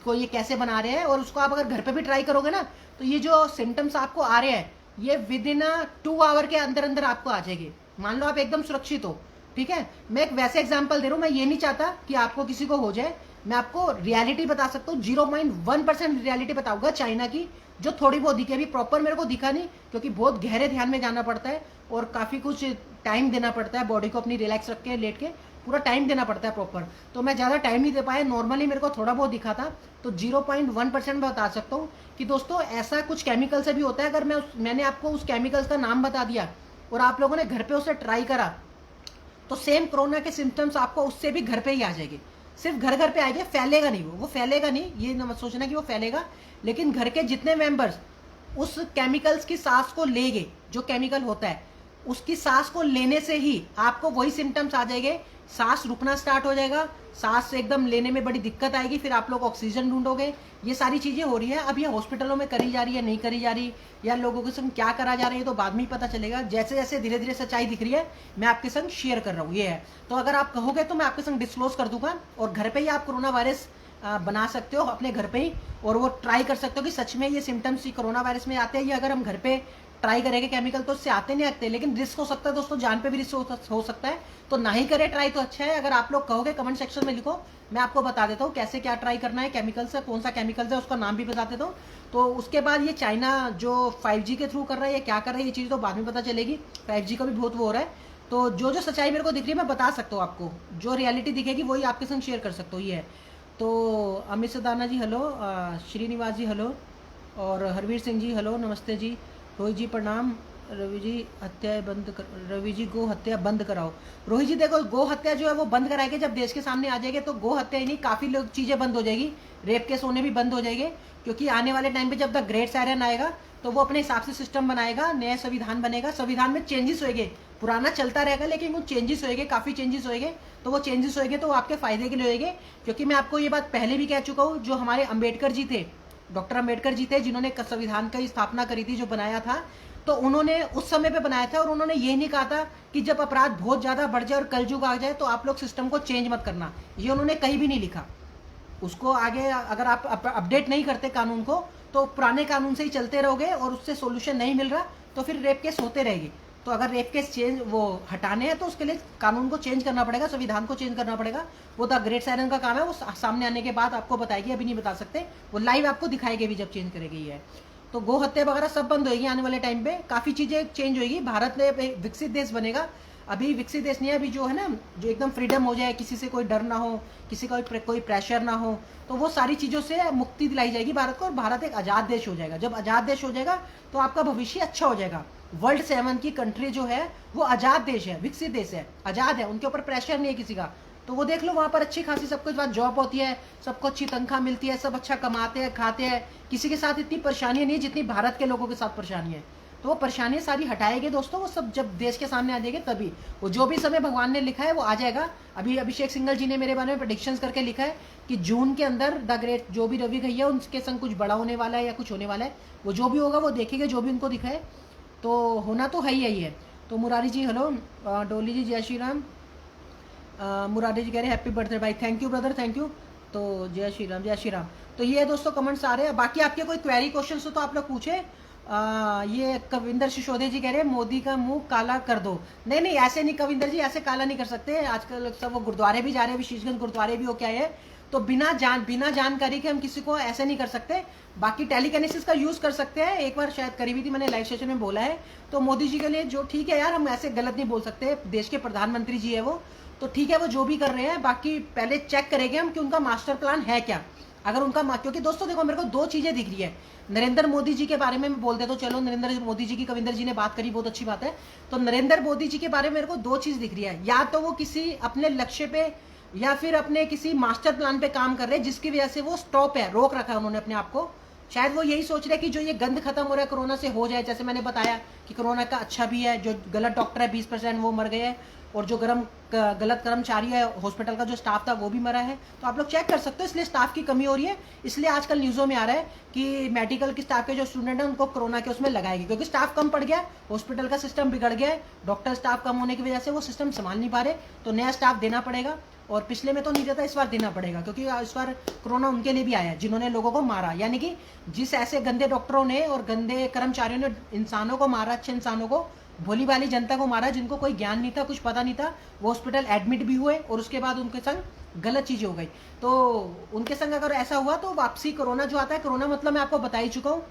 को ये कैसे बना रहे हैं। और उसको आप अगर घर पे भी ट्राई करोगे ना, तो ये जो सिम्टम्स आपको आ रहे हैं, ये विद इन 2 आवर के अंदर अंदर आपको आ जाएगी। मान लो आप एकदम सुरक्षित हो। ठीक है, मैं एक वैसे एग्जाम्पल दे रहा हूँ, मैं ये नहीं चाहता कि आपको किसी को हो जाए, मैं आपको रियलिटी बता सकता हूँ, 0.1% रियलिटी बताऊंगा चाइना की, जो थोड़ी बहुत दिखी। अभी प्रॉपर मेरे को दिखा नहीं, क्योंकि बहुत गहरे ध्यान में जाना पड़ता है और काफी कुछ टाइम देना पड़ता है, बॉडी को अपनी रिलैक्स रख के, लेट के पूरा टाइम देना पड़ता है प्रॉपर। तो मैं ज्यादा टाइम नहीं दे पाया, नॉर्मली मेरे को थोड़ा बहुत दिखा था। तो 0.1% मैं बता सकता हूँ कि दोस्तों ऐसा कुछ केमिकल से भी होता है। अगर मैंने आपको उस केमिकल्स का नाम बता दिया और आप लोगों ने घर पे उसे ट्राई करा, तो सेम कोरोना के सिम्टम्स आपको उससे भी घर पे ही आ जाएंगे। सिर्फ घर घर पे आएंगे, फैलेगा नहीं, वो फैलेगा नहीं, ये मत सोचना कि वो फैलेगा। लेकिन घर के जितने मेंबर्स उस केमिकल्स की सांस को लेंगे, जो केमिकल होता है उसकी सांस को लेने से ही आपको वही सिम्टम्स आ जाएंगे। सांस रुकना स्टार्ट हो जाएगा, सांस एकदम लेने में बड़ी दिक्कत आएगी, फिर आप लोग ऑक्सीजन ढूंढोगे। ये सारी चीजें हो रही है। अब ये हॉस्पिटलों में करी जा रही है, नहीं करी जा रही, या लोगों के संग क्या करा जा रही है, तो बाद में ही पता चलेगा। जैसे जैसे धीरे धीरे सच्चाई दिख रही है, मैं आपके संग शेयर कर रहा हूँ। ये है, तो अगर आप कहोगे तो मैं आपके संग डिस्क्लोज कर दूंगा, और घर पे ही आप कोरोना वायरस बना सकते हो अपने घर पे ही, और वो ट्राई कर सकते हो कि सच में ये सिम्टम्स कोरोना वायरस में आते हैं। ये अगर हम घर पे ट्राई करेंगे केमिकल, तो उससे आते नहीं आते, लेकिन रिस्क हो सकता है दोस्तों, जान पे भी रिस्क हो सकता है। तो ना ही करे ट्राई तो अच्छा है। अगर आप लोग कहोगे कमेंट सेक्शन में लिखो, मैं आपको बता देता हूँ कैसे क्या ट्राई करना है। केमिकल से कौन सा केमिकल है उसका नाम भी बता देता हूँ। तो उसके बाद ये चाइना जो 5G के थ्रू कर रहा है, ये क्या कर रहा है, ये चीज तो बाद में पता चलेगी। 5G का भी बहुत वो हो रहा है। तो जो जो सच्चाई मेरे को दिख रही है मैं बता सकता हूँ आपको, जो रियलिटी दिखेगी वही आपके संग शेयर कर सकता हूँ। ये है, तो अमित सदाना जी हेलो, श्रीनिवास जी हेलो, और हरवीर सिंह जी हेलो, नमस्ते जी, रोहित जी प्रणाम, रवि जी हत्या बंद कर, रवि जी गो हत्या बंद कराओ। रोहित जी देखो, गो हत्या जो है वो बंद कराएंगे जब देश के सामने आ जाएगी, तो गो हत्या ही नहीं काफ़ी लोग चीज़ें बंद हो जाएगी, रेप केस होने भी बंद हो जाएंगे। क्योंकि आने वाले टाइम पे जब द ग्रेट सायरन आएगा तो वो अपने हिसाब से सिस्टम बनाएगा, नया संविधान बनेगा, संविधान में चेंजेस होएंगे, पुराना चलता रहेगा लेकिन वो चेंजेस होएंगे, काफ़ी चेंजेस होएंगे। तो वो चेंजेस होएंगे तो वो आपके फायदे के लिए होएंगे। क्योंकि मैं आपको ये बात पहले भी कह चुका हूँ, जो हमारे अम्बेडकर जी थे, डॉक्टर अम्बेडकर जी थे, जिन्होंने संविधान की स्थापना करी थी, जो बनाया था, तो उन्होंने उस समय पे बनाया था और उन्होंने ये नहीं कहा था कि जब अपराध बहुत ज्यादा बढ़ जाए और कलयुग आ जाए तो आप लोग सिस्टम को चेंज मत करना। ये उन्होंने कहीं भी नहीं लिखा। उसको आगे अगर आप अपडेट नहीं करते कानून को तो पुराने कानून से ही चलते रहोगे और उससे सोल्यूशन नहीं मिल रहा तो फिर रेप केस होते रहेगी। तो अगर रेप केस चेंज वो हटाने हैं तो उसके लिए कानून को चेंज करना पड़ेगा, संविधान को चेंज करना पड़ेगा। वो द ग्रेट सायरन का काम है, वो सामने आने के बाद आपको बताएगी, अभी नहीं बता सकते, वो लाइव आपको दिखाएगी भी जब चेंज करेगी ये। तो गो हत्या वगैरह सब बंद होगी आने वाले टाइम पे, काफ़ी चीज़ें चेंज होगी, भारत में विकसित देश बनेगा। अभी विकसित देश नहीं है, अभी जो है ना, जो एकदम फ्रीडम हो जाए, किसी से कोई डर ना हो, किसी का कोई प्रेशर ना हो, तो वो सारी चीज़ों से मुक्ति दिलाई जाएगी भारत को और भारत एक आज़ाद देश हो जाएगा। जब आज़ाद देश हो जाएगा तो आपका भविष्य अच्छा हो जाएगा। वर्ल्ड 7 की कंट्री जो है वो आज़ाद देश है, विकसित देश है, आज़ाद है, उनके ऊपर प्रेशर नहीं है किसी का। तो वो देख लो, वहाँ पर अच्छी खासी सब कुछ बात जॉब होती है, सबको अच्छी तनख्वाह मिलती है, सब अच्छा कमाते हैं, खाते हैं, किसी के साथ इतनी परेशानी नहीं जितनी भारत के लोगों के साथ परेशानी है। तो वो परेशानियां सारी हटाएंगे दोस्तों, वो सब जब देश के सामने आ जाएंगे तभी वो जो भी समय भगवान ने लिखा है वो आ जाएगा। अभी अभिषेक सिंघल जी ने मेरे बारे में प्रेडिक्शंस करके लिखा है कि जून के अंदर द ग्रेट जो भी रवि भैया उनके संग कुछ बड़ा होने वाला है या कुछ होने वाला है, वो जो भी होगा वो देखेंगे, जो भी उनको दिखा है तो होना तो है ही है। तो मुरारी जी हेलो, डोली जी जय श्री राम, मुरारी जी कह रहे हैं हैप्पी बर्थडे भाई, thank you brother, thank you. तो जय श्री राम, जय श्री राम। तो ये दोस्तों कमेंट्स आ रहे हैं, बाकी आपके कोई क्वेरी क्वेश्चन हो तो आप लोग पूछे। ये कविंदर सिसोदिया जी कह रहे हैं मोदी का मुंह काला कर दो। नहीं नहीं, ऐसे नहीं कविंदर जी, ऐसे काला नहीं कर सकते। आजकल सब वो गुरुद्वारे भी जा रहे हैं, विशेषगंज गुरुद्वारे भी हो क्या है, तो बिना जानकारी के हम किसी को ऐसे नहीं कर सकते। बाकी टेलीकिनेसिस का यूज कर सकते हैं, एक बार शायद करी हुई थी मैंने लाइव सेशन में बोला है। तो मोदी जी के लिए जो ठीक है यार, हम ऐसे गलत नहीं बोल सकते, देश के प्रधानमंत्री जी है वो, तो ठीक है वो जो भी कर रहे हैं, बाकी पहले चेक करेंगे हम कि उनका मास्टर प्लान है क्या। अगर उनका क्योंकि दोस्तों देखो, मेरे को दो चीजें दिख रही है। नरेंद्र मोदी जी के बारे में मैं बोल देता हूं, चलो नरेंद्र मोदी जी की कविंदर जी ने बात करी, बहुत अच्छी बात है। तो नरेंद्र मोदी जी के बारे में मेरे को दो चीज दिख रही है, या तो वो किसी अपने लक्ष्य पे या फिर अपने किसी मास्टर प्लान पे काम कर रहे हैं जिसकी वजह से वो स्टॉप है, रोक रखा है उन्होंने अपने आप को। शायद वो यही सोच रहे हैं कि जो ये गंद खत्म हो रहा है कोरोना से हो जाए। जैसे मैंने बताया कि कोरोना का अच्छा भी है, जो गलत डॉक्टर है 20% वो मर गए हैं, और जो गलत कर्मचारी है हॉस्पिटल का जो स्टाफ था वो भी मरा है। तो आप लोग चेक कर सकते हो, इसलिए स्टाफ की कमी हो रही है। इसलिए आजकल न्यूज़ों में आ रहा है कि मेडिकल के स्टाफ के जो स्टूडेंट है उनको कोरोना के उसमें लगाएगी, क्योंकि स्टाफ कम पड़ गया, हॉस्पिटल का सिस्टम बिगड़ गया है, डॉक्टर स्टाफ कम होने की वजह से वो सिस्टम संभाल नहीं पा रहे, तो नया स्टाफ देना पड़ेगा। और पिछले में तो नहीं देता, इस बार देना पड़ेगा, क्योंकि इस बार कोरोना उनके लिए भी आया है जिन्होंने लोगों को मारा। यानी कि जिस ऐसे गंदे डॉक्टरों ने और गंदे कर्मचारियों ने इंसानों को मारा, अच्छे इंसानों को, भोली भाली जनता को मारा, जिनको कोई ज्ञान नहीं था, कुछ पता नहीं था, वो हॉस्पिटल एडमिट भी हुए और उसके बाद उनके संग गलत चीजें हो गई। तो उनके संग अगर ऐसा हुआ तो वापसी कोरोना जो आता है, कोरोना मतलब मैं आपको बता ही चुका हूँ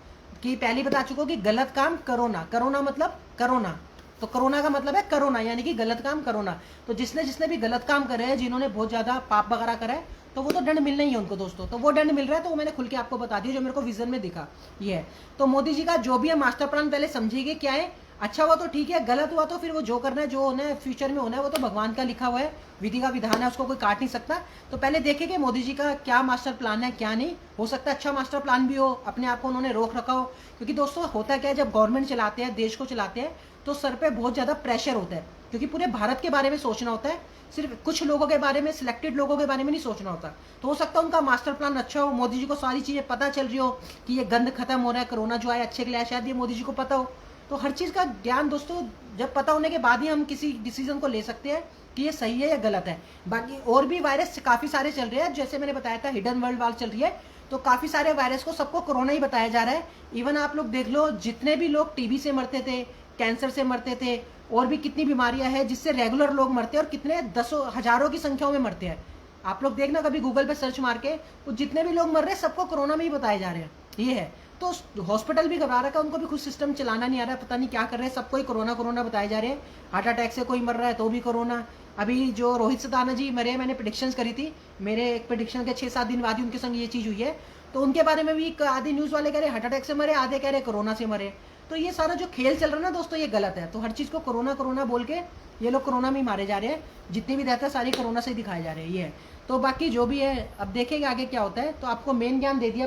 कि पहले बता चुका हूँ कि गलत काम करोना, करोना मतलब करोना, तो कोरोना का मतलब है करोना, यानी कि गलत काम करोना। तो जिसने भी गलत काम करे हैं, जिन्होंने बहुत ज्यादा पाप वगैरह करा है, तो वो तो दंड मिलना ही है उनको दोस्तों। तो वो दंड मिल रहा है, तो वो मैंने खुल के आपको बता दिया, जो मेरे को विजन में दिखा ये है। तो मोदी जी का जो भी है मास्टर प्लान पहले समझिए क्या है। अच्छा हुआ तो ठीक है, गलत हुआ तो फिर वो जो करना है, जो होना है फ्यूचर में होना है, वो तो भगवान का लिखा हुआ है, विधि का विधान है, उसको कोई काट नहीं सकता। तो पहले देखें कि मोदी जी का क्या मास्टर प्लान है, क्या नहीं। हो सकता है अच्छा मास्टर प्लान भी हो, अपने आप को उन्होंने रोक रखा हो। क्योंकि दोस्तों होता क्या है, जब गवर्नमेंट चलाते हैं, देश को चलाते हैं, तो सर पे बहुत ज्यादा प्रेशर होता है, क्योंकि पूरे भारत के बारे में सोचना होता है, सिर्फ कुछ लोगों के बारे में, सिलेक्टेड लोगों के बारे में नहीं सोचना होता। तो हो सकता है उनका मास्टर प्लान अच्छा हो, मोदी जी को सारी चीजें पता चल रही हो कि ये गंद खत्म हो रहा है, कोरोना जो आया अच्छे के लिए आया, शायद ये मोदी जी को पता हो। तो हर चीज का ज्ञान दोस्तों जब पता होने के बाद ही हम किसी डिसीजन को ले सकते हैं कि ये सही है या गलत है। बाकी और भी वायरस काफी सारे चल रहे हैं, जैसे मैंने बताया था हिडन वर्ल्ड वार चल रही है, तो काफी सारे वायरस को सबको कोरोना ही बताया जा रहा है। इवन आप लोग देख लो, जितने भी लोग टीबी से मरते थे, कैंसर से मरते थे, और भी कितनी बीमारियां हैं जिससे रेगुलर लोग मरते हैं, और कितने दसों हजारों की संख्याओं में मरते हैं। आप लोग देखना कभी गूगल पे सर्च मार के, तो जितने भी लोग मर रहे हैं सबको कोरोना में ही बताए जा रहे हैं, ये है। तो हॉस्पिटल भी घबरा रखा है, उनको भी खुद सिस्टम चलाना नहीं आ रहा है, पता नहीं क्या कर रहे हैं, सबको ही कोरोना कोरोना बताए जा रहे हैं। हार्ट अटैक से कोई मर रहा है तो भी कोरोना। अभी जो रोहित सदाना जी मरे, मैंने प्रेडिक्शंस करी थी, मेरे एक प्रेडिक्शन के 6-7 दिन बाद ही उनके संग ये चीज हुई है। तो उनके बारे में भी आधे न्यूज वाले कह रहे हार्ट अटैक से मरे, आधे कह रहे कोरोना से मरे। तो ये सारा जो खेल चल रहा है ना दोस्तों, ये गलत है। तो हर चीज़ को कोरोना कोरोना बोल के ये लोग कोरोना में ही मारे जा रहे हैं, जितनी भी डेथ है सारी कोरोना से ही दिखाए जा रहे हैं, ये है। तो बाकी जो भी है अब देखेंगे आगे क्या होता है। तो आपको मेन ज्ञान दे दिया।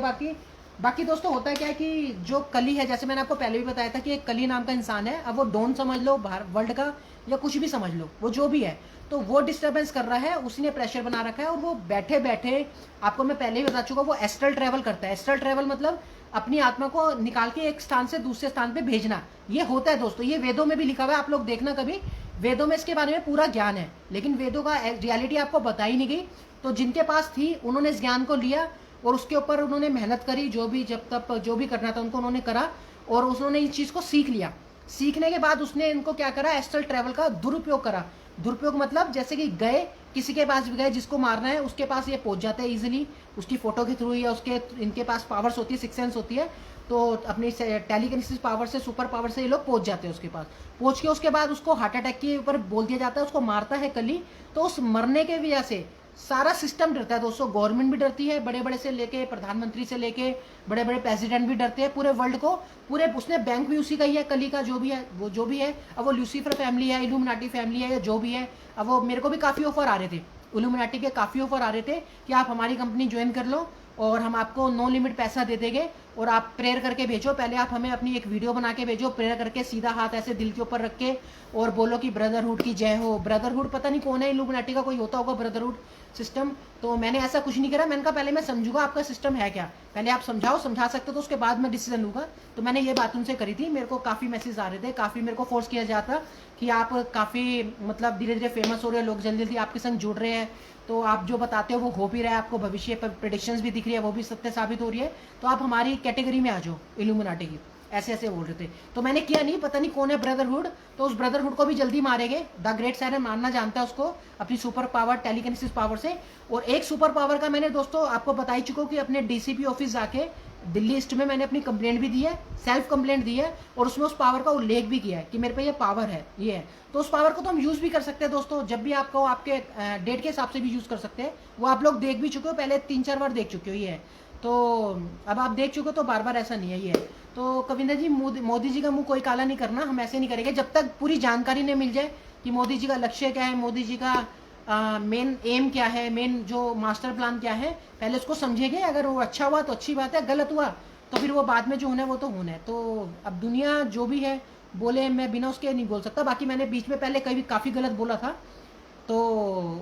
बाकी दोस्तों होता है क्या है कि जो कली है, जैसे मैंने आपको पहले भी बताया था कि एक कली नाम का इंसान है। अब वो डॉन समझ लो, वर्ल्ड का, या कुछ भी समझ लो, वो जो भी है, तो वो डिस्टर्बेंस कर रहा है, उसने प्रेशर बना रखा है। और वो बैठे बैठे, आपको मैं पहले ही बता चुका, वो एस्ट्रल ट्रेवल करता है। एस्ट्रल ट्रेवल मतलब अपनी आत्मा को निकाल के एक स्थान से दूसरे स्थान पे भेजना, ये होता है दोस्तों। ये वेदों में भी लिखा हुआ है, आप लोग देखना कभी, वेदों में इसके बारे में पूरा ज्ञान है। लेकिन वेदों का रियलिटी आपको बताई नहीं गई। तो जिनके पास थी उन्होंने इस ज्ञान को लिया और उसके ऊपर उन्होंने मेहनत करी, जो भी जब तक जो भी करना था उनको उन्होंने करा, और उन्होंने इस चीज़ को सीख लिया। सीखने के बाद उसने इनको क्या करा, एस्ट्रल ट्रेवल का दुरुपयोग करा। दुरुपयोग मतलब जैसे कि गए, किसी के पास भी गए, जिसको मारना है उसके पास ये पहुंच जाते हैं इजीली, उसकी फोटो के थ्रू, या उसके इनके पास पावर्स होती है, सिक्स सेंस होती है। तो अपनी टेलीकिनेसिस पावर से, सुपर पावर से ये लोग पहुंच जाते हैं उसके पास। पहुंच के उसके बाद उसको हार्ट अटैक के ऊपर बोल दिया जाता है, उसको मारता है कली। तो उस मरने के वजह से सारा सिस्टम डरता है दोस्तों। गवर्नमेंट भी डरती है, बड़े बड़े से लेके प्रधानमंत्री से लेके बड़े बड़े प्रेसिडेंट भी डरते हैं, पूरे वर्ल्ड को। पूरे उसने बैंक भी उसी का ही है, कली का जो भी है, वो जो भी है। अब वो लूसीफर फैमिली है, इल्यूमिनाटी फैमिली है, या जो भी है। अब वो मेरे को भी काफ़ी ऑफर आ रहे थे, इल्यूमिनाटी के काफ़ी ऑफर आ रहे थे कि आप हमारी कंपनी ज्वाइन कर लो और हम आपको नो लिमिट पैसा दे देंगे, और आप प्रेयर करके भेजो। पहले आप हमें अपनी एक वीडियो बना के भेजो, प्रेयर करके सीधा हाथ ऐसे दिल के ऊपर रख के, और बोलो कि ब्रदरहुड की जय हो। ब्रदरहुड पता नहीं कौन है, इल्यूमिनाटी का कोई होता होगा ब्रदरहुड सिस्टम। तो मैंने ऐसा कुछ नहीं करा। मैंने कहा पहले मैं समझूंगा आपका सिस्टम है क्या, पहले आप समझाओ, समझा सकते हो तो उसके बाद मैं डिसीजन लूंगा। तो मैंने ये बात उनसे करी थी। मेरे को काफ़ी मैसेज आ रहे थे, काफ़ी मेरे को फोर्स किया जाता कि आप काफ़ी मतलब धीरे धीरे फेमस हो रहे हो, लोग जल्दी जल्दी आपके संग जुड़ रहे हैं, तो आप जो बताते हो वो हो भी रहा है, आपको भविष्य पर प्रेडिक्शंस भी दिख रही है, वो भी सत्य साबित हो रही है। तो आप हमारी कैटेगरी में आ जाओ इल्यूमिनाटी की, ऐसे ऐसे बोल रहे थे। तो मैंने किया नहीं, पता नहीं कौन है ब्रदरहुड। तो उस ब्रदरहुड को भी जल्दी मारेंगे। द ग्रेट साइरन मानना जानता है उसको अपनी सुपर पावर, टेलीकिनेसिस पावर से। और एक सुपर पावर का मैंने दोस्तों आपको बता ही चुका हूँ कि अपने डीसीपी ऑफिस जाके दिल्ली ईस्ट में मैंने अपनी कंप्लेंट भी दी है, सेल्फ कंप्लेंट दी है, और उसमें उस पावर का उल्लेख भी किया है कि मेरे पे ये पावर है, ये है। तो उस पावर को तो हम यूज भी कर सकते हैं दोस्तों, जब भी आपको आपके डेट के हिसाब से भी यूज कर सकते हैं। वो आप लोग देख भी चुके हो, पहले 3-4 बार देख चुके हो, ये है। तो अब आप देख चुके हो, तो बार बार ऐसा नहीं है, ये है। तो कविंदर जी, मोदी जी का मुंह कोई काला नहीं करना, हम ऐसे नहीं करेंगे जब तक पूरी जानकारी नहीं मिल जाए कि मोदी जी का लक्ष्य क्या है, मोदी जी का मेन एम क्या है, मेन जो मास्टर प्लान क्या है, पहले उसको समझेंगे। अगर वो अच्छा हुआ तो अच्छी बात है, गलत हुआ तो फिर वो बाद में जो होना है वो तो होना है। तो अब दुनिया जो भी है बोले, मैं बिना उसके नहीं बोल सकता। बाकी मैंने बीच में पहले कभी काफ़ी गलत बोला था तो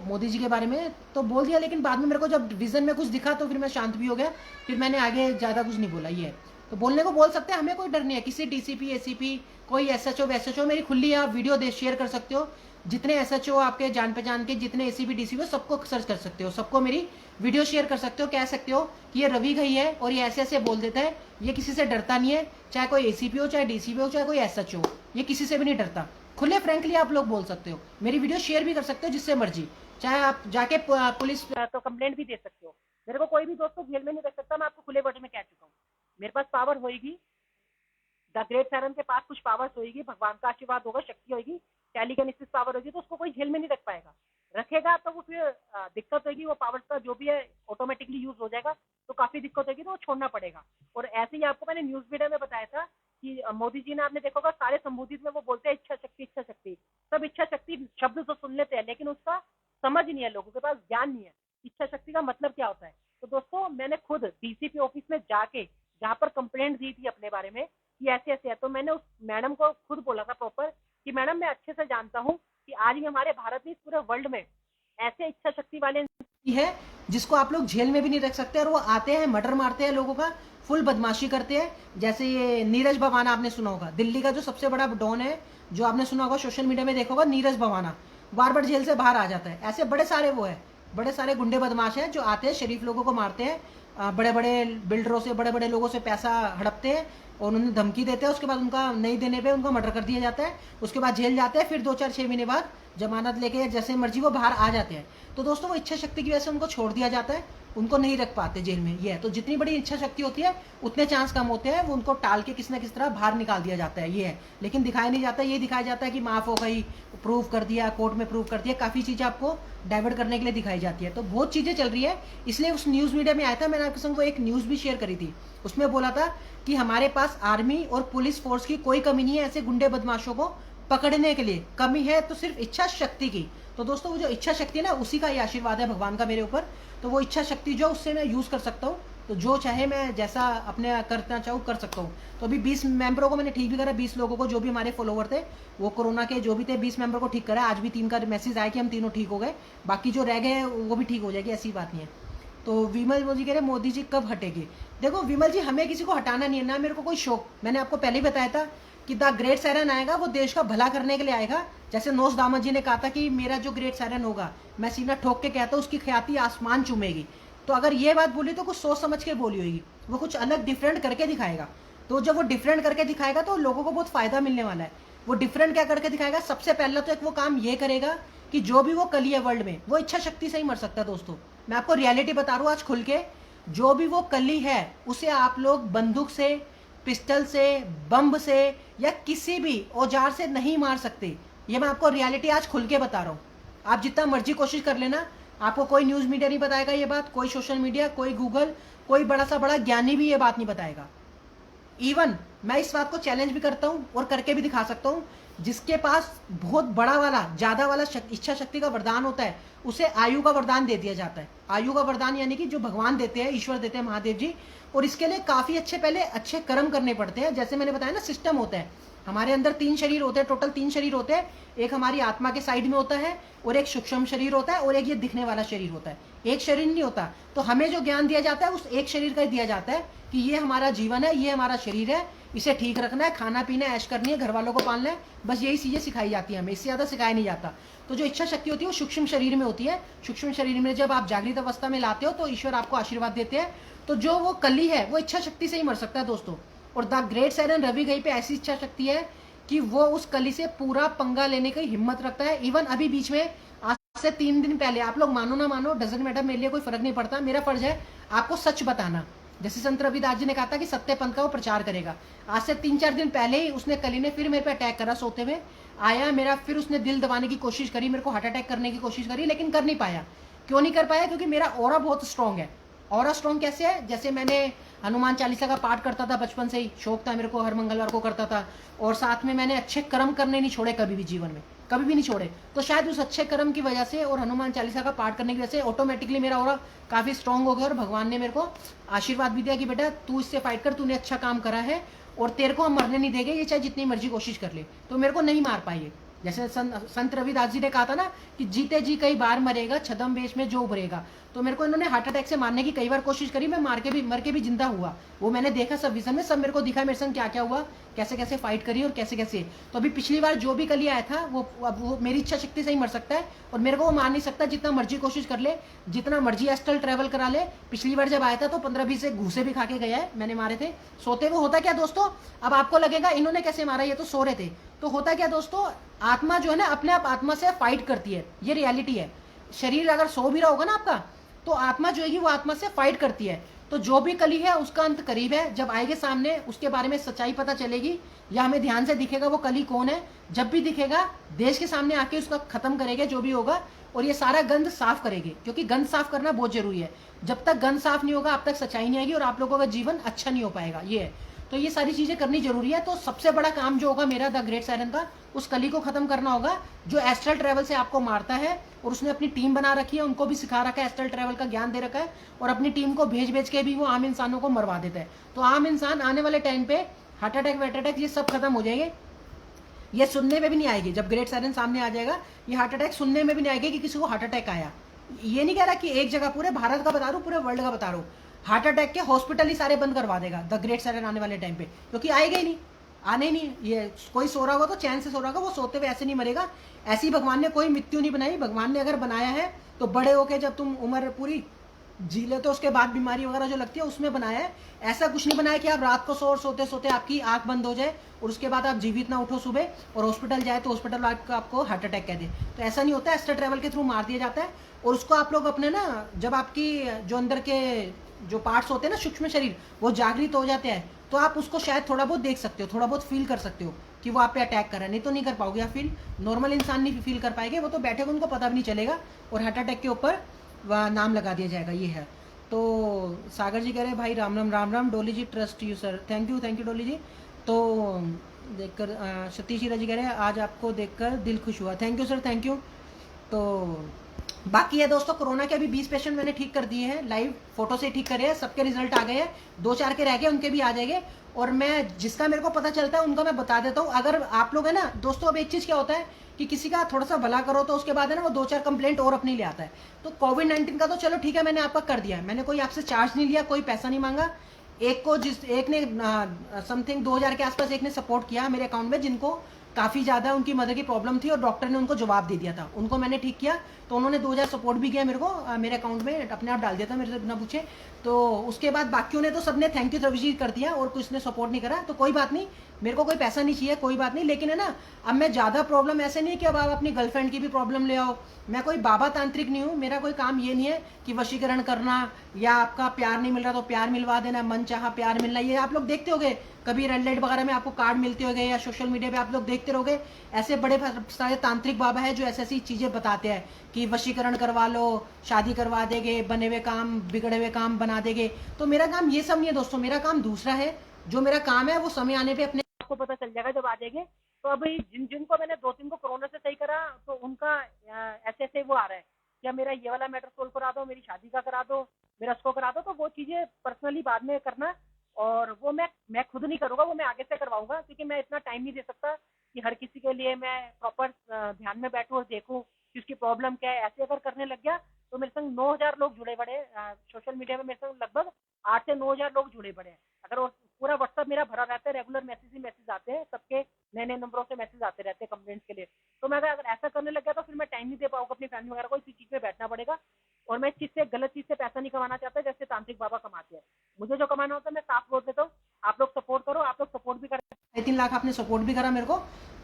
मोदी जी के बारे में तो बोल दिया, लेकिन बाद में मेरे को जब विजन में कुछ दिखा तो फिर मैं शांत भी हो गया, फिर मैंने आगे ज़्यादा कुछ नहीं बोला। ये है, तो बोलने को बोल सकते हैं, हमें कोई डर नहीं है। किसी डीसीपी, एसीपी, कोई एसएचओ वैसएचओ, मेरी खुली आप वीडियो शेयर कर सकते हो। जितने एसएचओ आपके जान पहचान के, जितने एसीपी डीसीपी, सबको सर्च कर सकते हो, सबको मेरी वीडियो शेयर कर सकते हो। कह सकते हो कि ये रवि घई है और ये ऐसे ऐसे बोल देता है, ये किसी से डरता नहीं है, चाहे कोई एसीपी हो, चाहे डीसीपी हो, चाहे कोई एसएचओ, ये किसी से भी नहीं डरता। खुले फ्रेंकली आप लोग बोल सकते हो, मेरी वीडियो शेयर भी कर सकते हो जिससे मर्जी, चाहे आप जाके पुलिस तो कंप्लेंट भी दे सकते हो। मेरे को कोई भी दोस्तों जेल में नहीं रख सकता, मैं आपको खुले वर्ड में कह चुका हूँ। मेरे पास पावर होगी, द ग्रेट साइरन के पास कुछ पावर्स होगी, भगवान का आशीर्वाद होगा, शक्ति होगी, टेलीकिनेसिस पावर होगी, तो उसको कोई जेल में नहीं रख पाएगा। रखेगा तो वो फिर दिक्कत होगी, वो पावर्स का जो भी है ऑटोमेटिकली यूज हो जाएगा, तो काफी दिक्कत होगी, तो वो छोड़ना पड़ेगा। और ऐसे ही आपको मैंने न्यूज मीडिया में बताया था कि मोदी जी ने, आपने देखा होगा सारे संबोधित में वो बोलते हैं इच्छा शक्ति, इच्छा शक्ति। सब इच्छा शक्ति शब्द तो सुन लेते हैं, लेकिन उसका समझ नहीं है, लोगों के पास ज्ञान नहीं है इच्छा शक्ति का मतलब क्या होता है। तो दोस्तों मैंने खुद डीसीपी ऑफिस में जाके, जहाँ पर कंप्लेंट दी थी अपने बारे में कि ऐसे ऐसे है, तो मैंने उस मैडम को खुद बोला था प्रॉपर कि मैडम मैं अच्छे से जानता हूँ कि आज भी हमारे भारत में, पूरे वर्ल्ड में ऐसे इच्छा शक्ति वाले है जिसको आप लोग जेल में भी नहीं रख सकते, और वो आते हैं, मर्डर मारते हैं लोगों का, फुल बदमाशी करते हैं। जैसे ये नीरज भवाना आपने सुना होगा, दिल्ली का जो सबसे बड़ा डॉन है, जो आपने सुना होगा, सोशल मीडिया में देखा होगा, नीरज भवाना बार बार जेल से बाहर आ जाता है। ऐसे बड़े सारे वो है, बड़े सारे गुंडे बदमाश हैं जो आते हैं, शरीफ लोगों को मारते हैं, बड़े बड़े बिल्डरों से, बड़े बड़े लोगों से पैसा हड़पते हैं और उन्हें धमकी देते हैं। उसके बाद उनका नहीं देने पे उनका मर्डर कर दिया जाता है। उसके बाद जेल जाते हैं, फिर 2-4-6 महीने बाद जमानत लेके जैसे मर्जी वो बाहर आ जाते हैं। तो दोस्तों वो इच्छा शक्ति की वजह से उनको छोड़ दिया जाता है, उनको नहीं रख पाते जेल में, ये है। तो जितनी बड़ी इच्छा शक्ति होती है उतने चांस कम होते हैं, वो उनको टाल के किस ना किस तरह बाहर निकाल दिया जाता है, ये है। लेकिन दिखाया नहीं जाता, ये दिखाया जाता है कि माफ हो गई, प्रूव कर दिया, कोर्ट में प्रूव कर दिया, काफ़ी चीज़ें आपको डाइवर्ट करने के लिए दिखाई जाती है। तो बहुत चीज़ें चल रही है, इसलिए उस न्यूज़ मीडिया में आया था, मैंने मैंने आपके संग वो एक न्यूज़ भी शेयर करी थी, उसमें बोला था कि हमारे पास आर्मी और पुलिस फोर्स की कोई कमी नहीं है ऐसे गुंडे बदमाशों को पकड़ने के लिए, कमी है तो सिर्फ इच्छा शक्ति की। तो दोस्तों वो जो इच्छा शक्ति है ना, उसी का ये आशीर्वाद है भगवान का मेरे ऊपर। तो वो इच्छा शक्ति जो उससे मैं यूज़ कर सकता हूँ, तो जो चाहे मैं जैसा अपने करना चाहूँ कर सकता हूँ। तो अभी 20 मेंबरों को मैंने ठीक भी करा, 20 लोगों को जो भी हमारे फॉलोवर थे वो कोरोना के जो भी थे 20 मेंबर को ठीक करा। आज भी 3 का मैसेज आया कि हम तीनों ठीक हो गए, बाकी जो रह गए वो भी ठीक हो जाएगी, ऐसी बात नहीं है। तो विमल मोदी कह रहे मोदी जी कब हटेगी। देखो विमल जी, हमें किसी को हटाना नहीं है ना, मेरे को कोई शौक। मैंने आपको पहले ही बताया था कि द ग्रेट सायरन आएगा वो देश का भला करने के लिए आएगा। जैसे नोस दामन जी ने कहा था कि मेरा जो ग्रेट सायरन होगा, मैं सीना ठोक के कहता हूँ उसकी ख्याति आसमान चूमेगी। तो अगर ये बात बोली तो कुछ सोच समझ के बोली होगी, वो कुछ अलग डिफरेंट करके दिखाएगा। तो जब वो डिफरेंट करके दिखाएगा तो लोगों को बहुत फायदा मिलने वाला है। वो डिफरेंट क्या करके दिखाएगा, सबसे पहला तो एक वो काम ये करेगा कि जो भी वो कली है वर्ल्ड में, वो इच्छा शक्ति से ही मर सकता है। दोस्तों मैं आपको रियलिटी बता रहा हूँ आज खुल के, जो भी वो कली है उसे आप लोग बंदूक से, पिस्टल से, बम से या किसी भी औजार से नहीं मार सकते। ये मैं आपको रियलिटी आज खुल के बता रहा हूँ। आप जितना मर्जी कोशिश कर लेना, आपको कोई न्यूज़ मीडिया नहीं बताएगा ये बात, कोई सोशल मीडिया, कोई गूगल, कोई बड़ा सा बड़ा ज्ञानी भी ये बात नहीं बताएगा। इवन मैं इस बात को चैलेंज भी करता हूँ और करके भी दिखा सकता हूँ, जिसके पास बहुत बड़ा वाला ज्यादा वाला इच्छा शक्ति का वरदान होता है, उसे आयु का वरदान दे दिया जाता है। आयु का वरदान यानी कि जो भगवान देते हैं, ईश्वर देते हैं, महादेव जी। और इसके लिए काफी पहले अच्छे कर्म करने पड़ते हैं। जैसे मैंने बताया ना, सिस्टम होता है हमारे अंदर, 3 शरीर होते हैं, टोटल 3 शरीर होते हैं। एक हमारी आत्मा के साइड में होता है, और एक सूक्ष्म शरीर होता है, और एक ये दिखने वाला शरीर होता है। एक शरीर नहीं होता। तो हमें जो ज्ञान दिया जाता है उस एक शरीर का ही दिया जाता है कि ये हमारा जीवन है, ये हमारा शरीर है, इसे ठीक रखना है, खाना पीना ऐश करनी है, घर वालों को पालना है, बस यही चीजें सिखाई जाती है हमें, इससे ज्यादा सिखाया नहीं जाता। तो जो इच्छा शक्ति होती है वो सूक्ष्म शरीर में होती है। सूक्ष्म शरीर में जब आप जागृत अवस्था में लाते हो तो ईश्वर आपको आशीर्वाद देते हैं। तो जो वो कली है वो इच्छा शक्ति से ही मर सकता है दोस्तों। और द ग्रेट सायरन रवि गई पे ऐसी इच्छा शक्ति है कि वो उस कली से पूरा पंगा लेने की हिम्मत रखता है। इवन अभी बीच में आज से 3 दिन पहले, आप लोग मानो ना मानो, डजंट मैटर, मेरे लिए कोई फर्क नहीं पड़ता, मेरा फर्ज है आपको सच बताना। जैसे संत रविदास जी ने कहा था कि सत्य पंथ का वो प्रचार करेगा, आज से 3-4 दिन पहले ही उसने कली ने फिर मेरे पे अटैक करा। सोते हुए आया मेरा, फिर उसने दिल दबाने की कोशिश करी, मेरे को हार्ट अटैक करने की कोशिश करी, लेकिन कर नहीं पाया। क्यों नहीं कर पाया? क्योंकि मेरा ऑरा बहुत स्ट्रांग है। ऑरा स्ट्रांग कैसे है? जैसे मैंने हनुमान चालीसा का पाठ करता था, बचपन से ही शौक था मेरे को, हर मंगलवार को करता था। और साथ में मैंने अच्छे कर्म करने नहीं छोड़े कभी भी, जीवन में कभी भी नहीं छोड़े। तो शायद उस अच्छे कर्म की वजह से और हनुमान चालीसा का पाठ करने की वजह से ऑटोमेटिकली मेरा ऑरा काफी स्ट्रांग हो गया। और भगवान ने मेरे को आशीर्वाद भी दिया कि बेटा तू इससे फाइट कर, तूने अच्छा काम करा है और तेरे को हम मरने नहीं देंगे, ये चाहे जितनी मर्जी कोशिश कर ले। तो मेरे को नहीं मार पाई। जैसे संत रविदास जी ने कहा था ना कि जीते जी कई बार मरेगा, छदम वेश में जो उभरेगा। तो मेरे को इन्होंने हार्ट अटैक से मारने की कई बार कोशिश करी, मैं मर के भी जिंदा हुआ। वो मैंने देखा सब विजन में, सब मेरे को दिखा मेरे संग क्या क्या हुआ, कैसे कैसे फाइट करी और कैसे कैसे। तो अभी पिछली बार जो भी कली आया था वो मेरी इच्छा शक्ति से ही मर सकता है, और मेरे को वो मार नहीं सकता, जितना मर्जी कोशिश कर ले, जितना मर्जी एस्ट्रल ट्रेवल करा ले। पिछली बार जब आया था तो 15-20 घूसे भी खा के गया है, मैंने मारे थे सोते हुए। होता क्या दोस्तों, अब आपको लगेगा इन्होंने कैसे मारा, ये तो सो रहे थे। तो होता क्या दोस्तों, आत्मा जो है ना अपने आप आत्मा से फाइट करती है, ये रियलिटी है। शरीर अगर सो भी रहा होगा ना आपका, तो आत्मा जो है वो आत्मा से फाइट करती है। तो जो भी कली है उसका अंत करीब है, जब आएगे सामने उसके बारे में सच्चाई पता चलेगी, या हमें ध्यान से दिखेगा वो कली कौन है। जब भी दिखेगा देश के सामने आके उसका खत्म करेंगे जो भी होगा, और ये सारा गंद साफ करेंगे, क्योंकि गंद साफ करना बहुत जरूरी है। जब तक गंद साफ नहीं होगा अब तक सच्चाई नहीं आएगी और आप लोगों का जीवन अच्छा नहीं हो पाएगा। ये है, तो ये सारी चीजें करनी जरूरी है। तो सबसे बड़ा काम जो होगा मेरा द ग्रेट सायरन का, उस कली को खत्म करना होगा जो एस्ट्रल ट्रेवल से आपको मारता है। और उसने अपनी टीम बना रखी है, उनको भी सिखा रखा है, एस्ट्रल ट्रेवल का ज्ञान दे रखा है, और अपनी टीम को भेज के भी वो आम इंसानों को मरवा देता है। तो आम इंसान आने वाले टाइम पे हार्ट अटैक वेट अटैक ये सब खत्म हो जाएंगे। ये सुनने में भी नहीं आएगी, जब ग्रेट सायरन सामने आ जाएगा ये हार्ट अटैक सुनने में भी नहीं आएगी कि किसी को हार्ट अटैक आया। ये नहीं कह रहा कि एक जगह, पूरे भारत का बता रहा हूँ, पूरे वर्ल्ड का बता रहा हूँ, हार्ट अटैक के हॉस्पिटल ही सारे बंद करवा देगा द ग्रेट सायरन आने वाले टाइम पे, क्योंकि आएगा ही नहीं, आने ही नहीं। ये कोई सो रहा होगा तो चैन से सो रहा होगा, वो सोते हुए ऐसे नहीं मरेगा। ऐसी भगवान ने कोई मृत्यु नहीं बनाई। भगवान ने अगर बनाया है तो बड़े होके जब तुम उम्र पूरी जी ले तो उसके बाद बीमारी वगैरह जो लगती है उसमें बनाया है। ऐसा कुछ नहीं बनाया कि आप रात को सोते सोते आपकी आंख बंद हो जाए और उसके बाद आप जीवित ना उठो सुबह और हॉस्पिटल जाए तो हॉस्पिटल आपको हार्ट अटैक कह दे। तो ऐसा नहीं होता, एस्ट्रल ट्रेवल के थ्रू मार दिया जाता है। और उसको आप लोग अपने ना, जब आपकी जो अंदर के जो पार्ट्स होते हैं ना, सूक्ष्म शरीर, वो जागृत हो जाते हैं, तो आप उसको शायद थोड़ा बहुत देख सकते हो, थोड़ा बहुत फील कर सकते हो कि वो आप पे अटैक कर रहा है। नहीं तो नहीं कर पाओगे आप फील, नॉर्मल इंसान नहीं फील कर पाएंगे, वो तो बैठे उनको पता भी नहीं चलेगा और हार्ट अटैक के ऊपर नाम लगा दिया जाएगा। ये है। तो सागर जी कह रहे हैं भाई Ram Ram Ram Ram, Dolly ji trust you sir, thank you Dolly ji. तो देखकर सतीश हीरा जी कह रहे हैं आज आपको देखकर दिल खुश हुआ, thank you sir, thank you. तो बाकी है दोस्तों, कोरोना के अभी 20 पेशेंट मैंने ठीक कर दिए हैं, लाइव फोटो से ठीक करे हैं, सबके रिजल्ट आ गए हैं, 2-4 के रह गए उनके भी आ जाएंगे। और मैं जिसका मेरे को पता चलता है उनका मैं बता देता हूँ। अगर आप लोग है ना दोस्तों, अब एक चीज़ क्या होता है कि किसी का थोड़ा सा भला करो तो उसके बाद है ना वो 2-4 कंप्लेंट और अपनी ले आता है। तो कोविड-19 का तो चलो ठीक है, मैंने आपका कर दिया है, मैंने कोई आपसे चार्ज नहीं लिया, कोई पैसा नहीं मांगा। एक ने समथिंग 2000 के आसपास एक ने सपोर्ट किया मेरे अकाउंट में, जिनको काफ़ी ज़्यादा उनकी मदर की प्रॉब्लम थी और डॉक्टर ने उनको जवाब दे दिया था, उनको मैंने ठीक किया। तो उन्होंने 2000 सपोर्ट भी किया मेरे को, मेरे अकाउंट में अपने आप डाल दिया था मेरे से बिना पूछे। तो उसके बाद बाकियों ने तो सबने थैंक यू रवि जी कर दिया और कुछ ने सपोर्ट नहीं करा। तो कोई बात नहीं, मेरे को कोई पैसा नहीं चाहिए, कोई बात नहीं। लेकिन है ना, अब मैं ज़्यादा प्रॉब्लम ऐसे नहीं कि अब आप अपनी गर्लफ्रेंड की भी प्रॉब्लम ले आओ। मैं कोई बाबा तांत्रिक नहीं हूँ, मेरा कोई काम ये नहीं है कि वशीकरण करना या आपका प्यार नहीं मिल रहा तो प्यार मिलवा देना, मन चाहा प्यार मिलना। ये आप लोग देखते होगे कभी रेड लाइट वगैरह में आपको कार्ड मिलते होंगे या सोशल मीडिया पे आप लोग देखते रहोगे, ऐसे बड़े सारे तांत्रिक बाबा है जो ऐसी ऐसी चीजें बताते हैं कि वशीकरण करवा लो, शादी करवा देंगे, बने हुए काम बिगड़े हुए काम बना देंगे। तो मेरा काम ये सब नहीं है दोस्तों, मेरा काम दूसरा है। जो मेरा काम है वो समय आने पे अपने आपको पता चल जाएगा जब आ जाएंगे। तो अभी जिनको मैंने 2-3 को कोरोना से सही करा तो उनका ऐसे ऐसे वो आ रहा है क्या मेरा ये वाला मैटर सोल्व करा दो, मेरी शादी का करा दो, मेरा उसको करा दो। तो वो चीजें पर्सनली बाद में करना, और वो मैं खुद नहीं करूंगा, वो मैं आगे से करवाऊंगा, क्योंकि मैं इतना टाइम नहीं दे सकता कि हर किसी के लिए मैं प्रॉपर ध्यान में बैठूं और देखूं कि उसकी प्रॉब्लम क्या है। ऐसे अगर करने लग गया तो मेरे संग 9000 लोग जुड़े पड़े सोशल मीडिया में, मेरे संग लगभग 8 से 9000 लोग जुड़े पड़े हैं। अगर वो पूरा व्हाट्सअप मेरा भरा रहता है, रेगुलर मैसेज ही मैसेज आते हैं, सबके नए नए नंबरों से मैसेज आते रहते हैं कंप्लेंट्स के लिए। तो मैं अगर ऐसा करने लग गया तो फिर मैं टाइम नहीं दे पाऊंगा अपनी फैमिली वगैरह को, इसी चीज पे बैठना पड़ेगा। और मैं इस चीज से, गलत चीज से पैसा नहीं कमाना चाहता जैसे तांत्रिक बाबा कमाते हैं। मुझे जो कमाना होता है मैं साफ बोल देता हूँ, आप लोग सपोर्ट करो, आप लोग सपोर्ट भी करें। 3 लाख आपने सपोर्ट भी करा मेरे को,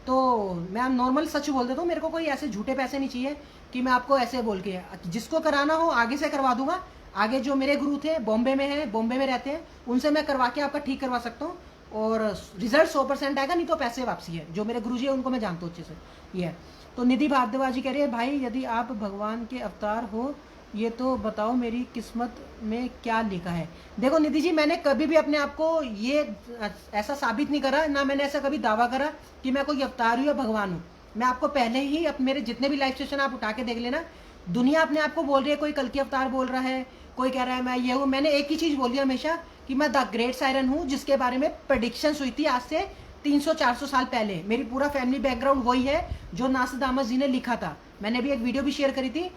तो मैं नॉर्मल सच बोल देता हूँ। मेरे को कोई ऐसे झूठे पैसे नहीं चाहिए कि मैं आपको ऐसे बोल के, जिसको कराना हो आगे से करवा दूंगा। आगे जो मेरे गुरु थे बॉम्बे में है, बॉम्बे में रहते हैं, उनसे मैं करवा के आपका ठीक करवा सकता हूँ और रिजल्ट 100% आएगा, नहीं तो पैसे वापसी है। जो मेरे गुरु जी है उनको मैं जानता हूँ अच्छे से। ये है। तो निधि भारद्वाज जी कह रही है भाई यदि आप भगवान के अवतार हो ये तो बताओ मेरी किस्मत में क्या लिखा है। देखो निधि जी, मैंने कभी भी अपने आप को ये ऐसा साबित नहीं करा, ना मैंने ऐसा कभी दावा करा कि मैं कोई अवतार हूँ या भगवान हूँ। मैं आपको पहले ही मेरे जितने भी लाइव सेशन आप उठा के देख लेना, दुनिया अपने आप को बोल रही है, कोई कल की अवतार बोल रहा है, कोई कह रहा है मैं ये हूँ। मैंने एक ही चीज बोली हमेशा कि मैं द ग्रेट सायरन हूँ, जिसके बारे में प्रेडिक्शन हुई थी आज से 300-400 साल पहले। मेरी पूरा फैमिली बैकग्राउंड वही है जो नास्ट्राडामस जी ने लिखा था। मैंने भी एक वीडियो भी शेयर करी थी,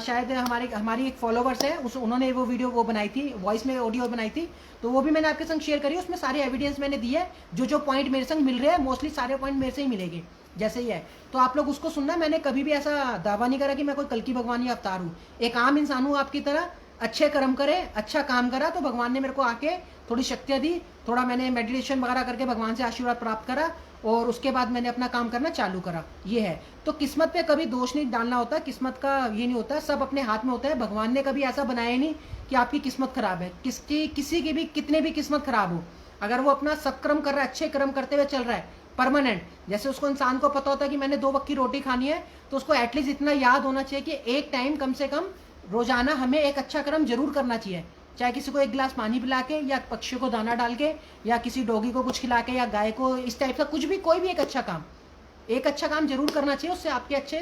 शायद हमारी एक फॉलोवर्स है उन्होंने वो वीडियो वो बनाई थी, वॉइस में ऑडियो बनाई थी, तो वो भी मैंने आपके संग शेयर करी। उसमें सारे एविडेंस मैंने दिए है, जो पॉइंट मेरे संग मिल रहे हैं मोस्टली सारे पॉइंट मेरे से ही मिलेंगे जैसे ही है। तो आप लोग उसको सुनना। मैंने कभी भी ऐसा दावा नहीं करा कि मैं कोई कल की भगवान या अवतार हूँ। एक आम इंसान हूँ आपकी तरह, अच्छे कर्म करे, अच्छा काम करा तो भगवान ने मेरे को आके थोड़ी शक्तियाँ दी, थोड़ा मैंने मेडिटेशन वगैरह करके भगवान से आशीर्वाद प्राप्त करा और उसके बाद मैंने अपना काम करना चालू करा। ये है। तो किस्मत पे कभी दोष नहीं डालना होता, किस्मत का ये नहीं होता, सब अपने हाथ में होता है। भगवान ने कभी ऐसा बनाया नहीं कि आपकी किस्मत खराब है। किसी की भी कितने भी किस्मत खराब हो, अगर वो अपना सत्कर्म कर रहा है, अच्छे कर्म करते हुए चल रहा है परमानेंट, जैसे उसको इंसान को पता होता है कि मैंने 2 वक्त की रोटी खानी है, तो उसको एटलीस्ट इतना याद होना चाहिए कि एक टाइम कम से कम रोजाना हमें एक अच्छा कर्म जरूर करना चाहिए। चाहे किसी को 1 गिलास पानी पिला के, या पक्षियों को दाना डाल के, या किसी डॉगी को कुछ खिला के, या गाय को, इस टाइप का कुछ भी, कोई भी एक अच्छा काम जरूर करना चाहिए। उससे आपके अच्छे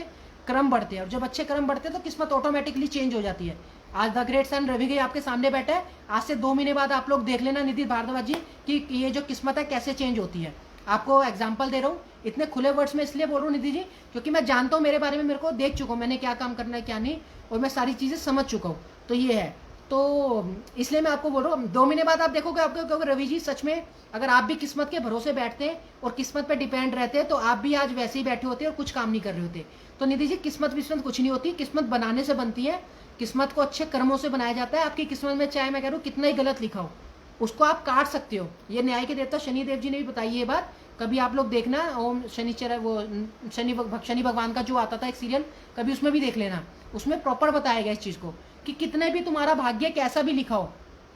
कर्म बढ़ते हैं, और जब अच्छे कर्म बढ़ते हैं तो किस्मत ऑटोमेटिकली चेंज हो जाती है। आज द ग्रेट सन रवि गई आपके सामने बैठा है, आज से 2 महीने बाद आप लोग देख लेना निधि भारद्वाज जी कि ये जो किस्मत है कैसे चेंज होती है। आपको एग्जाम्पल दे रहा हूँ, इतने खुले वर्ड्स में इसलिए बोल रहा हूँ निधि जी क्योंकि मैं जानता हूँ मेरे बारे में, मेरे को देख चुका हूँ मैंने क्या काम करना है क्या नहीं, और मैं सारी चीजें समझ चुका हूँ। तो ये है, तो इसलिए मैं आपको बोल रहा हूँ 2 महीने बाद आप देखोगे, आपको कहोगे रवि जी सच में अगर आप भी किस्मत के भरोसे बैठते हैं और किस्मत पे डिपेंड रहते हैं तो आप भी आज वैसे ही बैठे होते और कुछ काम नहीं कर रहे होते। तो निधि जी, किस्मत कुछ नहीं होती, किस्मत बनाने से बनती है। किस्मत को अच्छे कर्मों से बनाया जाता है। आपकी किस्मत में चाहे मैं कह रहा हूँ कितना ही गलत लिखा हो, उसको आप काट सकते हो। ये न्याय के देवता शनि देव जी ने भी बताई ये बात। कभी आप लोग देखना, ओम शनिचर, वो शनि भगवान का जो आता था एक सीरियल, कभी उसमें भी देख लेना, उसमें प्रॉपर बताया गया इस चीज को कि कितने भी तुम्हारा भाग्य कैसा भी लिखा हो,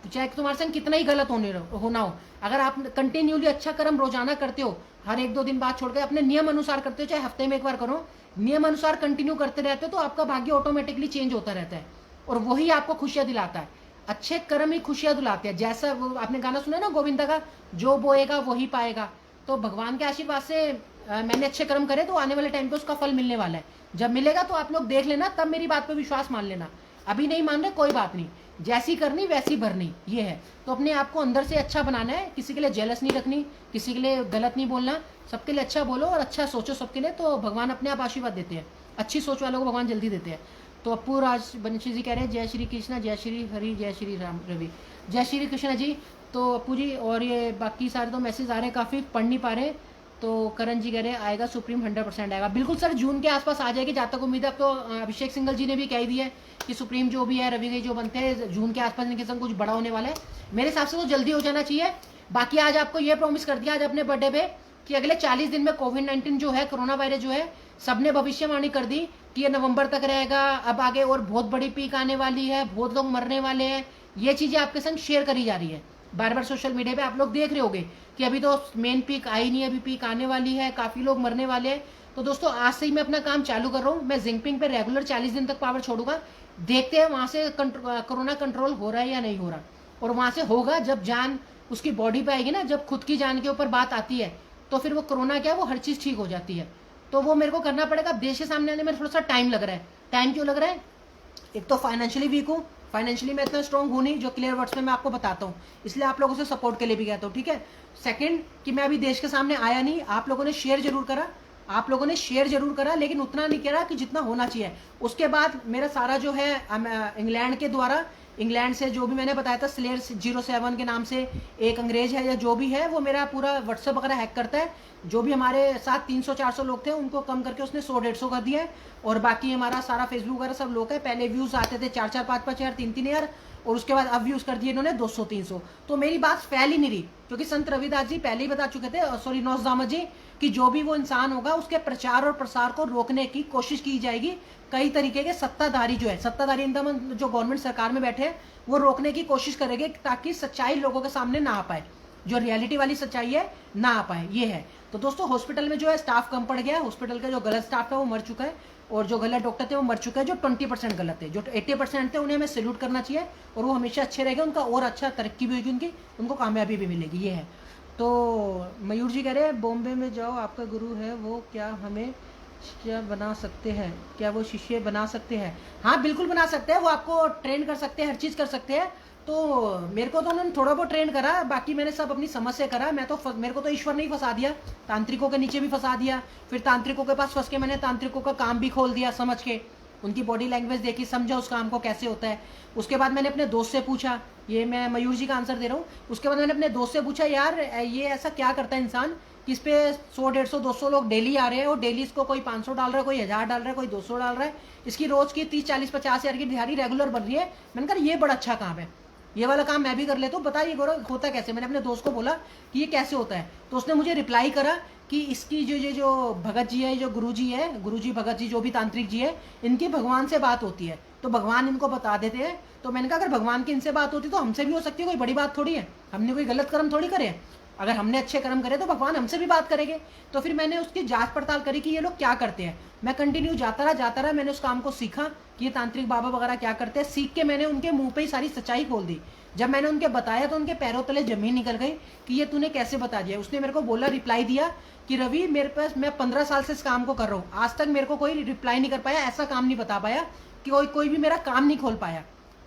चाहे तुम्हारे संग कितना ही गलत होना हो, अगर आप कंटिन्यूली अच्छा कर्म रोजाना करते हो, हर 1-2 दिन बाद छोड़कर अपने नियम अनुसार करते हो, चाहे हफ्ते में 1 बार करो, नियम अनुसार कंटिन्यू करते रहते हो, तो आपका भाग्य ऑटोमेटिकली चेंज होता रहता है और वही आपको खुशियां दिलाता है। अच्छे कर्म ही खुशियां दिलाते हैं। जैसा वो आपने गाना सुना ना गोविंदा का, जो बोएगा वही पाएगा। तो भगवान के आशीर्वाद से मैंने अच्छे कर्म करे तो आने वाले टाइम पे उसका फल मिलने वाला है। जब मिलेगा तो आप लोग देख लेना, तब मेरी बात पे विश्वास मान लेना। अभी नहीं मान रहे कोई बात नहीं, जैसी करनी वैसी भरनी, ये है। तो अपने आप को अंदर से अच्छा बनाना है, किसी के लिए जेलस नहीं रखनी, किसी के लिए गलत नहीं बोलना, सबके लिए अच्छा बोलो और अच्छा सोचो सबके लिए, तो भगवान अपने आप आशीर्वाद देते हैं। अच्छी सोच वालों को भगवान जल्दी देते हैं। तो अप्पू राज बंशी जी कह रहे हैं जय श्री कृष्णा, जय श्री हरि, जय श्री राम रवि, जय श्री कृष्णा जी। तो अप्पू जी और ये बाकी सारे तो मैसेज आ रहे हैं, काफ़ी पढ़ नहीं पा रहे। तो करण जी कह रहे हैं आएगा सुप्रीम 100% आएगा। बिल्कुल सर, जून के आसपास आ जाएगी जहाँ तक उम्मीद है। अब तो अभिषेक सिंघल जी ने भी कह दिया है कि सुप्रीम जो भी है रवि गई जो बनते हैं जून के आसपास इनके संग कुछ बड़ा होने वाला है। मेरे हिसाब से तो जल्दी हो जाना चाहिए। बाकी आज आपको ये प्रॉमिस कर दिया आज अपने बर्थडे पे कि अगले 40 दिन में कोविड-19 जो है, कोरोना वायरस जो है, सबने भविष्यवाणी कर दी कि ये नवंबर तक रहेगा। अब आगे और बहुत बड़ी पीक आने वाली है, बहुत लोग मरने वाले हैं। ये चीजें आपके संग शेयर करी जा रही है बार बार सोशल मीडिया पे। आप लोग देख रहे होंगे कि अभी तो मेन पीक आई नहीं है, अभी पीक आने वाली है, काफी लोग मरने वाले हैं। तो दोस्तों आज से ही मैं अपना काम चालू कर रहा हूँ। मैं जिंगपिंग पे रेगुलर 40 दिन तक पावर छोड़ूंगा। देखते हैं वहां से कोरोना कंट्रोल हो रहा है या नहीं हो रहा। और वहां से होगा जब जान उसकी बॉडी पे आएगी ना, जब खुद की जान के ऊपर बात आती है तो फिर वो कोरोना क्या है, वो हर चीज ठीक हो जाती है। तो वो मेरे को करना पड़ेगा। देश के सामने आने में थोड़ा सा टाइम लग रहा है। टाइम क्यों लग रहा है? एक तो फाइनेंशियली वीक हूँ, फाइनेंशियली मैं इतना स्ट्रॉन्ग हूँ नहीं, जो क्लियर वर्ड्स में मैं आपको बताता हूँ, इसलिए आप लोगों से सपोर्ट के लिए भी कहता हूँ, ठीक है। सेकंड कि मैं अभी देश के सामने आया नहीं, आप लोगों ने शेयर जरूर करा, आप लोगों ने शेयर जरूर करा, लेकिन उतना नहीं करा कि जितना होना चाहिए। उसके बाद मेरा सारा जो है इंग्लैंड के द्वारा, इंग्लैंड से जो भी मैंने बताया था स्लेयर 07 के नाम से एक अंग्रेज है या जो भी है, वो मेरा पूरा व्हाट्सएप वगैरह हैक करता है। जो भी हमारे साथ 300-400 लोग थे उनको कम करके उसने 100-150 कर दिया है। और बाकी हमारा सारा फेसबुक वगैरह सब लोग है। पहले व्यूज आते थे 4-4, 5-5 हज़ार, 3-3 हज़ार, और उसके बाद अब व्यूज कर दिए इन्होंने 200-300। तो मेरी बात फैल ही नहीं रही, क्योंकि संत रविदास जी पहले ही बता चुके थे, सॉरी नौजदामत जी, कि जो भी वो इंसान होगा उसके प्रचार और प्रसार को रोकने की कोशिश की जाएगी। कई तरीके के सत्ताधारी जो है, सत्ताधारी एकदम जो गवर्नमेंट सरकार में बैठे हैं, वो रोकने की कोशिश करेंगे ताकि सच्चाई लोगों के सामने ना आ पाए, जो रियलिटी वाली सच्चाई है ना आ पाए, ये है। तो दोस्तों हॉस्पिटल में जो है स्टाफ कम पड़ गया है। हॉस्पिटल का जो गलत स्टाफ है वो मर चुका है, और जो गलत डॉक्टर थे वो मर चुका है। जो 20% गलत है, जो 80% थे उन्हें हमें सैल्यूट करना चाहिए, और वो हमेशा अच्छे रहेंगे, उनका और अच्छा तरक्की भी होगी, उनको कामयाबी भी मिलेगी, ये है। तो मयूर जी कह रहे हैं बॉम्बे में जाओ, आपका गुरु है वो, क्या हमें शिष्य बना सकते हैं? क्या वो शिष्य बना सकते हैं? हाँ बिल्कुल बना सकते हैं, वो आपको ट्रेन कर सकते हैं, हर चीज़ कर सकते हैं। तो मेरे को तो उन्होंने थोड़ा बहुत ट्रेन करा, बाकी मैंने सब अपनी समझ से करा। मेरे को तो ईश्वर ने ही फंसा दिया, तांत्रिकों के नीचे भी फंसा दिया। फिर तांत्रिकों के पास फंस के मैंने तांत्रिकों का काम भी खोल दिया समझ के, उनकी बॉडी लैंग्वेज देखी, समझा उस काम को कैसे होता है। उसके बाद मैंने अपने दोस्त से पूछा, ये मैं मयूर जी का आंसर दे रहा हूँ। उसके बाद मैंने अपने दोस्त से पूछा, यार ये ऐसा क्या करता है इंसान कि इस पे 100, 150, 200 लोग डेली आ रहे हैं, और डेली इसको कोई 500 डाल रहा है, कोई 1000 डाल रहा है, कोई 200 डाल रहा है, इसकी रोज की 30, 40, 50 हज़ार की दिहाड़ी रेगुलर बन रही है। मैंने कहा ये बड़ा अच्छा काम है, ये वाला काम मैं भी कर लेता हूँ, बताइए गौरव होता कैसे। मैंने अपने दोस्त को बोला कि ये कैसे होता है, तो उसने मुझे रिप्लाई करा कि इसकी जो भगत जी है, जो गुरु जी भगत जी जो भी तांत्रिक जी है, इनकी भगवान से बात होती है, तो भगवान इनको बता देते हैं। तो मैंने कहा अगर भगवान की इनसे बात होती तो हमसे भी हो सकती है, कोई बड़ी बात थोड़ी है, हमने कोई गलत कर्म थोड़ी करे। अगर हमने अच्छे कर्म करे तो भगवान हमसे भी बात करेंगे। तो फिर मैंने उसकी जांच पड़ताल करी कि ये लोग क्या करते हैं। मैं कंटिन्यू जाता रहा, मैंने उस काम को सीखा कि ये तांत्रिक बाबा वगैरह क्या करते हैं। सीख के मैंने उनके मुंह पे ही सारी सच्चाई खोल दी। जब मैंने उनके बताया तो उनके पैरों तले जमीन निकल गई कि ये तूने कैसे बता दिया। उसने मेरे को बोला, रिप्लाई दिया कि रवि मेरे पास, मैं 15 साल से इस काम को कर रहा हूँ, आज तक मेरे को कोई रिप्लाई नहीं कर पाया, ऐसा काम नहीं बता पाया कि कोई भी मेरा काम नहीं खोल पाया,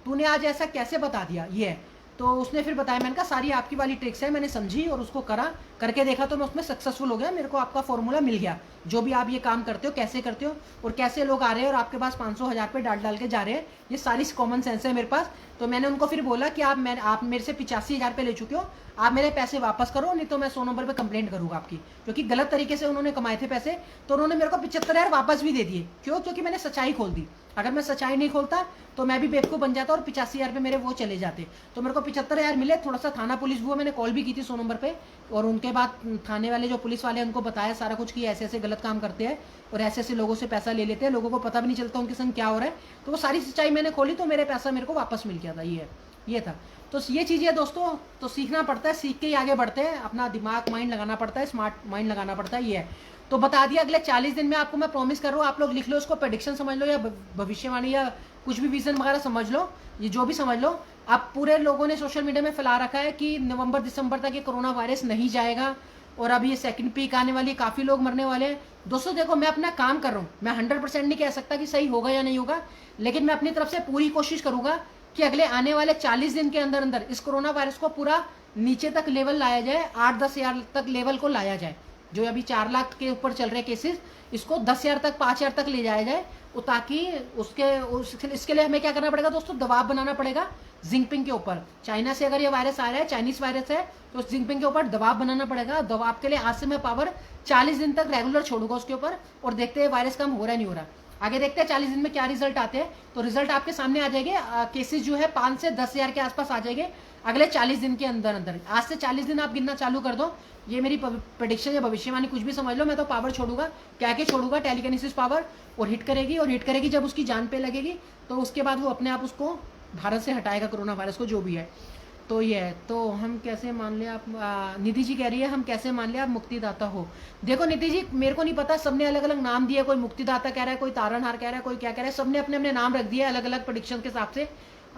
तूने आज ऐसा कैसे बता दिया। ये है। तो उसने फिर बताया, मैंने कहा सारी आपकी वाली ट्रिक्स है, मैंने समझी और उसको करा, करके देखा तो मैं उसमें सक्सेसफुल हो गया। मेरे को आपका फॉर्मूला मिल गया, जो भी आप ये काम करते हो कैसे करते हो और कैसे लोग आ रहे हैं और आपके पास 500-1000 पे डाल के जा रहे हैं, ये सारी कॉमन सेंस है मेरे पास। तो मैंने उनको फिर बोला कि आप मेरे से 85,000 पे ले चुके हो, आप मेरे पैसे वापस करो, नहीं तो मैं 100 नंबर पे कंप्लेंट करूंगा आपकी, क्योंकि गलत तरीके से उन्होंने कमाए थे पैसे। तो उन्होंने मेरे को 75,000 वापस भी दे दिए। क्यों? क्योंकि मैंने सच्चाई खोल दी। अगर मैं सच्चाई नहीं खोलता तो मैं भी बेवकूफ बन जाता और 85,000 पे मेरे वो चले जाते। तो मेरे को 75,000 मिले। थोड़ा सा थाना पुलिस वो मैंने कॉल भी की थी 100 नंबर पे, और उनके बाद थाने वाले जो पुलिस वाले उनको बताया सारा कुछ कि ऐसे ऐसे गलत काम करते हैं और ऐसे ऐसे लोगों से पैसा ले लेते हैं, लोगों को पता भी नहीं चलता उनके संग क्या हो रहा है। तो वो सारी सच्चाई मैंने खोली, तो मेरे पैसा मेरे को वापस मिल गया था। ये है। ये था। तो ये चीज़ें दोस्तों तो सीखना पड़ता है, सीख के ही आगे बढ़ते हैं, अपना दिमाग माइंड लगाना पड़ता है, स्मार्ट माइंड लगाना पड़ता है। ये है तो बता दिया, अगले 40 दिन में आपको मैं प्रॉमिस कर रहा हूँ, आप लोग लिख लो इसको, प्रेडिक्शन समझ लो या भविष्यवाणी या कुछ भी विजन वगैरह समझ लो, ये जो भी समझ लो। आप पूरे लोगों ने सोशल मीडिया में फैला रखा है कि नवंबर दिसंबर तक ये कोरोना वायरस नहीं जाएगा और अब ये सेकंड पीक आने वाली, काफ़ी लोग मरने वाले हैं। दोस्तों देखो, मैं अपना काम कर रहा हूँ, मैं 100% नहीं कह सकता कि सही होगा या नहीं होगा, लेकिन मैं अपनी तरफ से पूरी कोशिश करूंगा कि अगले आने वाले 40 दिन के अंदर अंदर इस कोरोना वायरस को पूरा नीचे तक लेवल लाया जाए, 8-10 हज़ार तक लेवल को लाया जाए। जो अभी 4 लाख के ऊपर चल रहे केसेस, इसको 10 हज़ार तक, 5 हज़ार तक ले जाया जाए, ताकि इसके लिए हमें क्या करना पड़ेगा दोस्तों, दबाव बनाना पड़ेगा जिंगपिंग के ऊपर। चाइना से अगर ये वायरस आ रहा है, चाइनीज वायरस है, तो जिंगपिंग के ऊपर दबाव बनाना पड़ेगा। दबाव के लिए आज से मैं पावर 40 दिन तक रेगुलर छोड़ूंगा उसके ऊपर, और देखते हैं वायरस कम हो रहा है नहीं हो रहा। आगे देखते हैं 40 दिन में क्या रिजल्ट आते हैं। तो रिजल्ट आपके सामने आ जाएंगे, केसेस जो है 5 से 10 हज़ार के आसपास आ जाएंगे अगले 40 दिन के अंदर अंदर। आज से 40 दिन आप गिनना चालू कर दो। ये मेरी प्रेडिक्शन या भविष्यवाणी कुछ भी समझ लो, मैं तो पावर छोड़ूंगा, क्या क्या छोड़ूंगा, टेलीकिनेसिस पावर, और हिट करेगी, और हिट करेगी जब उसकी जान पे लगेगी, तो उसके बाद वो अपने आप उसको भारत से हटाएगा कोरोना वायरस को, जो भी है। तो ये है, तो हम कैसे मान ले आप, निधि जी कह रही है हम कैसे मान ले आप मुक्तिदाता हो। देखो निधि जी, मेरे को नहीं पता, सबने अलग अलग नाम दिए, कोई मुक्तिदाता कह रहा है, कोई तारनहार कह रहा है, कोई क्या कह रहा है, सबने अपने अपने नाम रख दिए अलग अलग प्रेडिक्शन के हिसाब से।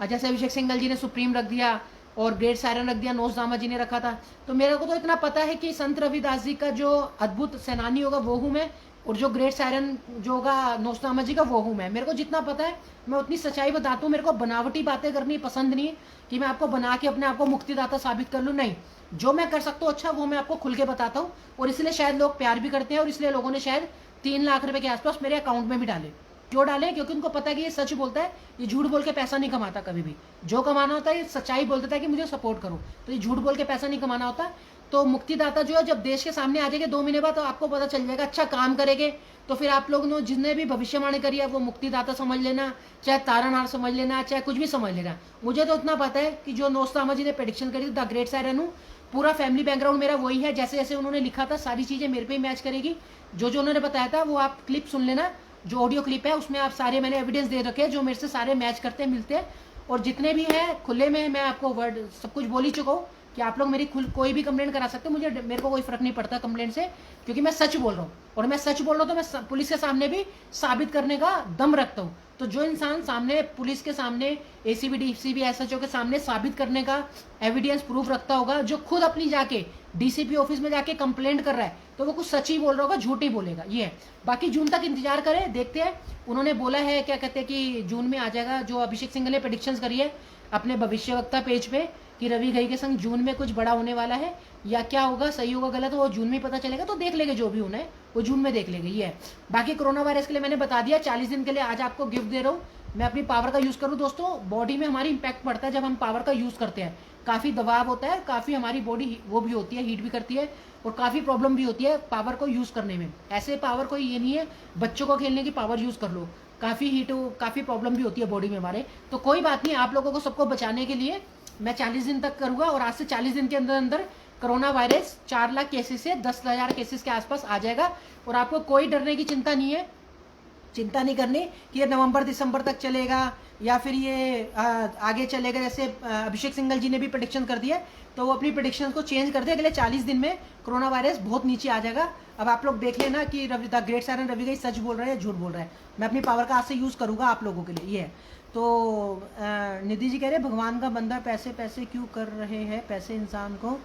जैसे अभिषेक सिंघल जी ने सुप्रीम रख दिया, और ग्रेट सायरन रख दिया, नोसदामा जी ने रखा था। तो मेरे को तो इतना पता है कि संत रविदास जी का जो अद्भुत सेनानी होगा वो हूँ मैं, और जो ग्रेट सायरन जो होगा नोसदामा जी का वो हूँ मैं। मेरे को जितना पता है मैं उतनी सच्चाई बताता हूँ। मेरे को बनावटी बातें करनी पसंद नहीं कि मैं आपको बना के अपने आप को मुक्तिदाता साबित कर लूँ, नहीं। जो मैं कर सकता हूँ अच्छा, वो मैं आपको खुल के बताता हूँ, और इसलिए शायद लोग प्यार भी करते हैं, और इसलिए लोगों ने शायद 3 लाख रुपए के आसपास मेरे अकाउंट में भी डाले। क्यों डाले? क्योंकि उनको पता है कि ये सच बोलता है, ये झूठ बोल के पैसा नहीं कमाता कभी भी। जो कमाना होता है ये सच्चाई बोल देता है कि मुझे सपोर्ट करो, तो ये झूठ बोल के पैसा नहीं कमाना होता। तो मुक्तिदाता जो है जब देश के सामने आ जाएंगे 2 महीने बाद, तो आपको पता चल जाएगा, अच्छा काम करेंगे तो फिर आप लोग ने जितने भी भविष्यवाणी करी है वो मुक्तिदाता समझ लेना, चाहे तारनहार समझ लेना, चाहे कुछ भी समझ लेना। मुझे तो इतना पता है कि जो नोसदामा जी ने प्रेडिक्शन करी थी, द ग्रेट सायरन हूँ, पूरा फैमिली बैकग्राउंड मेरा वही है, जैसे जैसे उन्होंने लिखा था सारी चीजें मेरे पे ही मैच करेगी। जो जो उन्होंने बताया था वो आप क्लिप सुन लेना, जो ऑडियो क्लिप है उसमें आप सारे मैंने एविडेंस दे रखे हैं, जो मेरे से सारे मैच करते मिलते हैं। और जितने भी हैं खुले में मैं आपको वर्ड सब कुछ बोल ही चुका हूँ कि आप लोग मेरी कोई भी कंप्लेंट करा सकते हो, मेरे को कोई फर्क नहीं पड़ता कंप्लेंट से, क्योंकि मैं सच बोल रहा हूँ। और मैं सच बोल रहा हूँ तो मैं पुलिस के सामने भी साबित करने का दम रखता हूँ। तो जो इंसान सामने पुलिस के सामने, एसीबी डीसीबी एसएचओ के सामने साबित करने का एविडेंस प्रूफ रखता होगा, जो खुद अपनी जाके डीसीपी ऑफिस में जाके कंप्लेंट कर रहा है, तो वो कुछ सच ही बोल रहा होगा, झूठ ही बोलेगा। ये है, बाकी जून तक इंतजार करें, देखते हैं। उन्होंने बोला है क्या कहते हैं कि जून में आ जाएगा, जो अभिषेक सिंघल ने प्रेडिक्शंस करी है अपने भविष्यवक्ता पेज पे कि रवि घई के संग जून में कुछ बड़ा होने वाला है, या क्या होगा, सही होगा गलत, वो जून में पता चलेगा। तो देख लेंगे, जो भी होना है वो जून में देख लेंगे। ये है, बाकी कोरोना वायरस के लिए मैंने बता दिया 40 दिन के लिए। आज आपको गिफ्ट दे रहा हूँ, मैं अपनी पावर का यूज करूँ। दोस्तों बॉडी में हमारी इंपैक्ट पड़ता है जब हम पावर का यूज करते हैं, काफी दबाव होता है, काफी हमारी बॉडी वो भी होती है, हीट भी करती है, और काफी प्रॉब्लम भी होती है पावर को यूज करने में। ऐसे पावर कोई ये नहीं है बच्चों को खेलने की पावर यूज कर लो, काफी हीट, काफी प्रॉब्लम भी होती है बॉडी में हमारे। तो कोई बात नहीं, आप लोगों को सबको बचाने के लिए मैं 40 दिन तक करूंगा, और आज से 40 दिन के अंदर अंदर कोरोना वायरस 4 लाख केसेस से 10 हज़ार केसेस के आसपास आ जाएगा। और आपको कोई डरने की चिंता नहीं है, चिंता नहीं करनी कि ये नवंबर दिसंबर तक चलेगा या फिर ये आगे चलेगा। जैसे अभिषेक सिंघल जी ने भी प्रेडिक्शन कर दिया, तो वो अपनी प्रेडिक्शन को चेंज कर दे, अगले 40 दिन में कोरोना वायरस बहुत नीचे आ जाएगा। अब आप लोग देख लेना कि the great siren Ravi Ghai सच बोल रहे हैं, झूठ बोल रहे हैं। मैं अपनी पावर का आज से यूज करूंगा आप लोगों के लिए। ये है, तो निधि जी कह रहे हैं भगवान का बंदा पैसे पैसे क्यों कर रहे हैं, पैसे इंसान को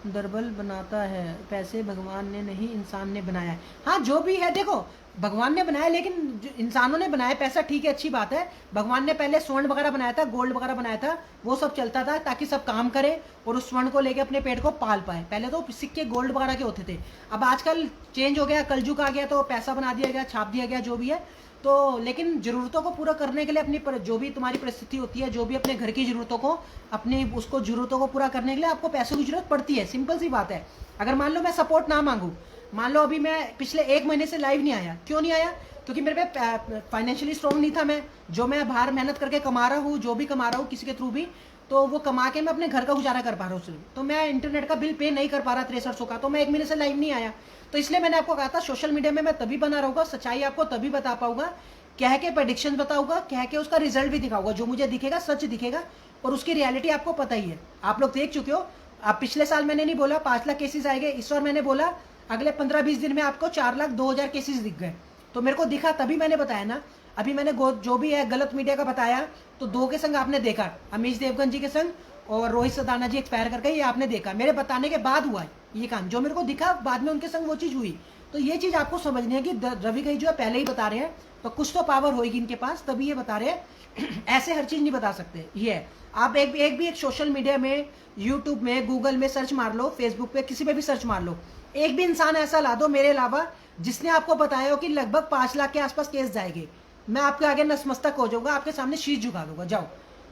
दुर्बल बनाता है, पैसे भगवान ने नहीं इंसान ने बनाया है। हाँ जो भी है, देखो भगवान ने बनाया, लेकिन जो इंसानों ने बनाया पैसा, ठीक है, अच्छी बात है। भगवान ने पहले स्वर्ण वगैरह बनाया था, गोल्ड वगैरह बनाया था, वो सब चलता था ताकि सब काम करे और उस स्वर्ण को लेके अपने पेट को पाल पाए। पहले तो सिक्के गोल्ड वगैरह के होते थे, अब आजकल चेंज हो गया, कलयुग आ गया, तो पैसा बना दिया गया, छाप दिया गया, जो भी है। तो लेकिन जरूरतों को पूरा करने के लिए अपनी जो भी तुम्हारी परिस्थिति होती है, जो भी अपने घर की जरूरतों को, अपनी उसको जरूरतों को पूरा करने के लिए आपको पैसों की जरूरत पड़ती है, सिंपल सी बात है। अगर मान लो मैं सपोर्ट ना मांगू, मान लो अभी मैं पिछले 1 महीने से लाइव नहीं आया, क्यों नहीं आया? क्योंकि मेरे पे फाइनेंशियली स्ट्रॉन्ग नहीं था मैं, जो मैं बाहर मेहनत करके कमा रहा हूँ, जो भी कमा रहा हूँ किसी के थ्रू भी, तो वो कमा के मैं अपने घर का गुजारा कर पा रहा हूँ सिर्फ, तो मैं इंटरनेट का बिल पे नहीं कर पा रहा 6300 का, तो मैं 1 महीने से लाइव नहीं आया। तो इसलिए मैंने आपको कहा था सोशल मीडिया में मैं तभी बना रहूंगा, सच्चाई आपको तभी बता पाऊंगा, कह के प्रेडिक्शन बताऊंगा, कह के उसका रिजल्ट भी दिखाऊंगा, जो मुझे दिखेगा सच दिखेगा, और उसकी रियलिटी आपको पता ही है, आप लोग देख चुके हो। अब पिछले साल मैंने नहीं बोला 5 लाख केसेस आएंगे, इस बार मैंने बोला अगले 15-20 दिन में आपको 4,02,000 केसेस दिख गए, तो मेरे को दिखा तभी मैंने बताया ना। अभी मैंने जो भी है गलत मीडिया का बताया, तो 2 के संग आपने देखा, अमीश देवगन जी के संग और रोहित सदाना जी एक्सपायर करके, ये आपने देखा, मेरे बताने के बाद हुआ है ये काम, जो मेरे को दिखा बाद में उनके संग वो चीज हुई। तो ये चीज आपको समझनी है कि रवि भाई जो है पहले ही बता रहे हैं, तो कुछ तो पावर होगी इनके पास, तभी ये बता रहे हैं। ऐसे हर चीज नहीं बता सकते। ये है, आप एक सोशल मीडिया में, यूट्यूब में, गूगल में सर्च मार लो, फेसबुक पे किसी पे भी सर्च मार लो, एक भी इंसान ऐसा ला दो मेरे अलावा जिसने आपको बताया हो कि लगभग 5 लाख के आसपास केस जाएंगे, मैं आपके आगे नतमस्तक हो जाऊंगा, आपके सामने शीश झुका दूंगा। जाओ,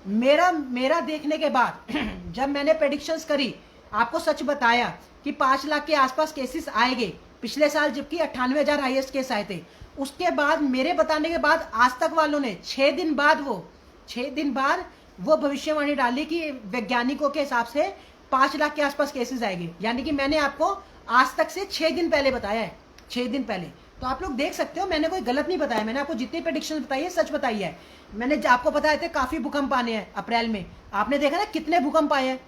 मेरा देखने के बाद जब मैंने प्रेडिक्शंस करी, आपको सच बताया कि 5 लाख के आसपास केसेस आएंगे पिछले साल, जबकि 98,000 हाईएस्ट केस आए थे, उसके बाद मेरे बताने के बाद आज तक वालों ने 6 दिन बाद वो भविष्यवाणी डाली कि वैज्ञानिकों के हिसाब से 5 लाख के आसपास केसेस आएंगे, यानी कि मैंने आपको आज तक से 6 दिन पहले बताया है, 6 दिन पहले। तो आप लोग देख सकते हो मैंने कोई गलत नहीं बताया, मैंने आपको जितनी प्रेडिक्शन बताई है सच बताई है। मैंने आपको बताए थे काफी भूकंप आने हैं अप्रैल में, आपने देखा ना कितने भूकंप आए हैं,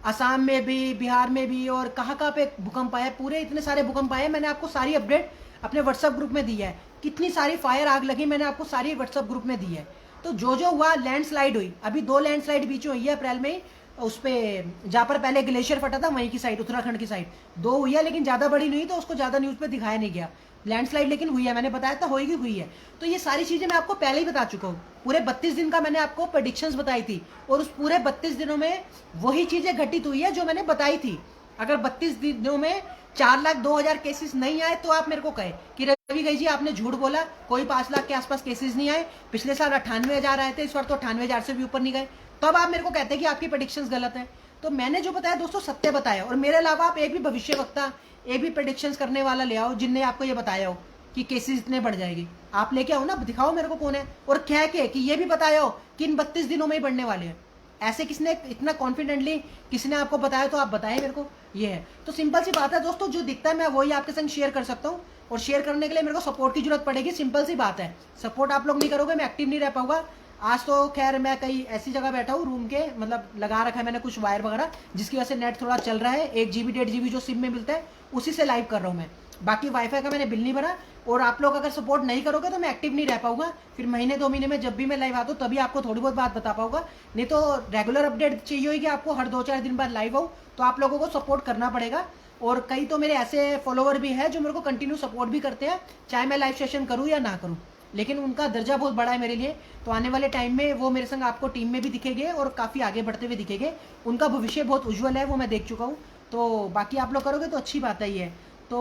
असम में भी, बिहार में भी, और कहाँ पे भूकंप आया, पूरे इतने सारे भूकंप आए। मैंने आपको सारी अपडेट अपने व्हाट्सएप ग्रुप में दी है, कितनी सारी फायर आग लगी मैंने आपको सारी व्हाट्सएप ग्रुप में दी है। तो जो हुआ, लैंडस्लाइड हुई, अभी 2 लैंडस्लाइड बीच में हुई है अप्रैल में, उस पे जहाँ पर पहले ग्लेशियर फटा था वहीं की साइड, उत्तराखंड की साइड 2 हुई है, लेकिन ज्यादा बड़ी नहीं, तो उसको ज्यादा न्यूज पे दिखाया नहीं गया। लैंडस्लाइड लेकिन हुई है, मैंने बताया था होगी, हुई है। तो ये सारी चीजें मैं आपको पहले ही बता चुका हूँ, पूरे 32 दिन का मैंने आपको प्रेडिक्शंस बताई थी, और उस पूरे 32 दिनों में वही चीजें घटित हुई है जो मैंने बताई थी। अगर 32 दिनों में 4,02,000 केसेस नहीं आए तो आप मेरे को कहे कि रवि भाई जी आपने झूठ बोला, कोई 5 लाख के आसपास केसेस नहीं आए, पिछले साल 98,000 आए थे, इस बार तो 98,000 से भी ऊपर नहीं गए, तब आप मेरे को कहते हैं कि आपकी प्रेडिक्शंस गलत है। तो मैंने जो बताया दोस्तों सत्य बताया, और मेरे अलावा आप एक भी भविष्यवक्ता, एक भी प्रेडिक्शंस करने वाला ले आओ जिनने आपको ये बताया हो कि केसेस इतने बढ़ जाएंगे, आप लेके आओ ना, दिखाओ मेरे को कौन है, और कह के कि ये भी बताया हो कि इन 32 दिनों में ही बढ़ने वाले हैं। ऐसे किसने इतना कॉन्फिडेंटली किसने आपको बताया, तो आप बताएं मेरे को। ये है, तो सिंपल सी बात है दोस्तों, जो दिखता है मैं वही आपके संग शेयर कर सकता हूँ, और शेयर करने के लिए मेरे को सपोर्ट की जरूरत पड़ेगी, सिंपल सी बात है। सपोर्ट आप लोग नहीं करोगे मैं एक्टिव नहीं रह पाऊंगा। आज तो खैर मैं कहीं ऐसी जगह बैठा हूँ, रूम के मतलब लगा रखा है मैंने कुछ वायर वगैरह, जिसकी वजह से नेट थोड़ा चल रहा है, 1 GB 1.5 GB जो सिम में मिलता है उसी से लाइव कर रहा हूँ मैं, बाकी वाईफाई का मैंने बिल नहीं भरा। और आप लोग अगर सपोर्ट नहीं करोगे तो मैं एक्टिव नहीं रह पाऊंगा, फिर महीने 2 महीने में जब भी मैं लाइव आता हूँ तभी आपको थोड़ी बहुत बात बता पाऊंगा, नहीं तो रेगुलर अपडेट चाहिए होगी आपको, हर 2-4 दिन बाद लाइव आऊँ, तो आप लोगों को सपोर्ट करना पड़ेगा। और कई तो मेरे ऐसे फॉलोवर भी है जो मेरे को कंटिन्यू सपोर्ट भी करते हैं, चाहे मैं लाइव सेशन करूँ या ना करूँ, लेकिन उनका दर्जा बहुत बड़ा है मेरे लिए। तो आने वाले टाइम में वो मेरे संग आपको टीम में भी दिखेंगे और काफ़ी आगे बढ़ते हुए दिखेंगे, उनका भविष्य बहुत उज्जवल है, वो मैं देख चुका हूँ। तो बाकी आप लोग करोगे तो अच्छी बात है। ये तो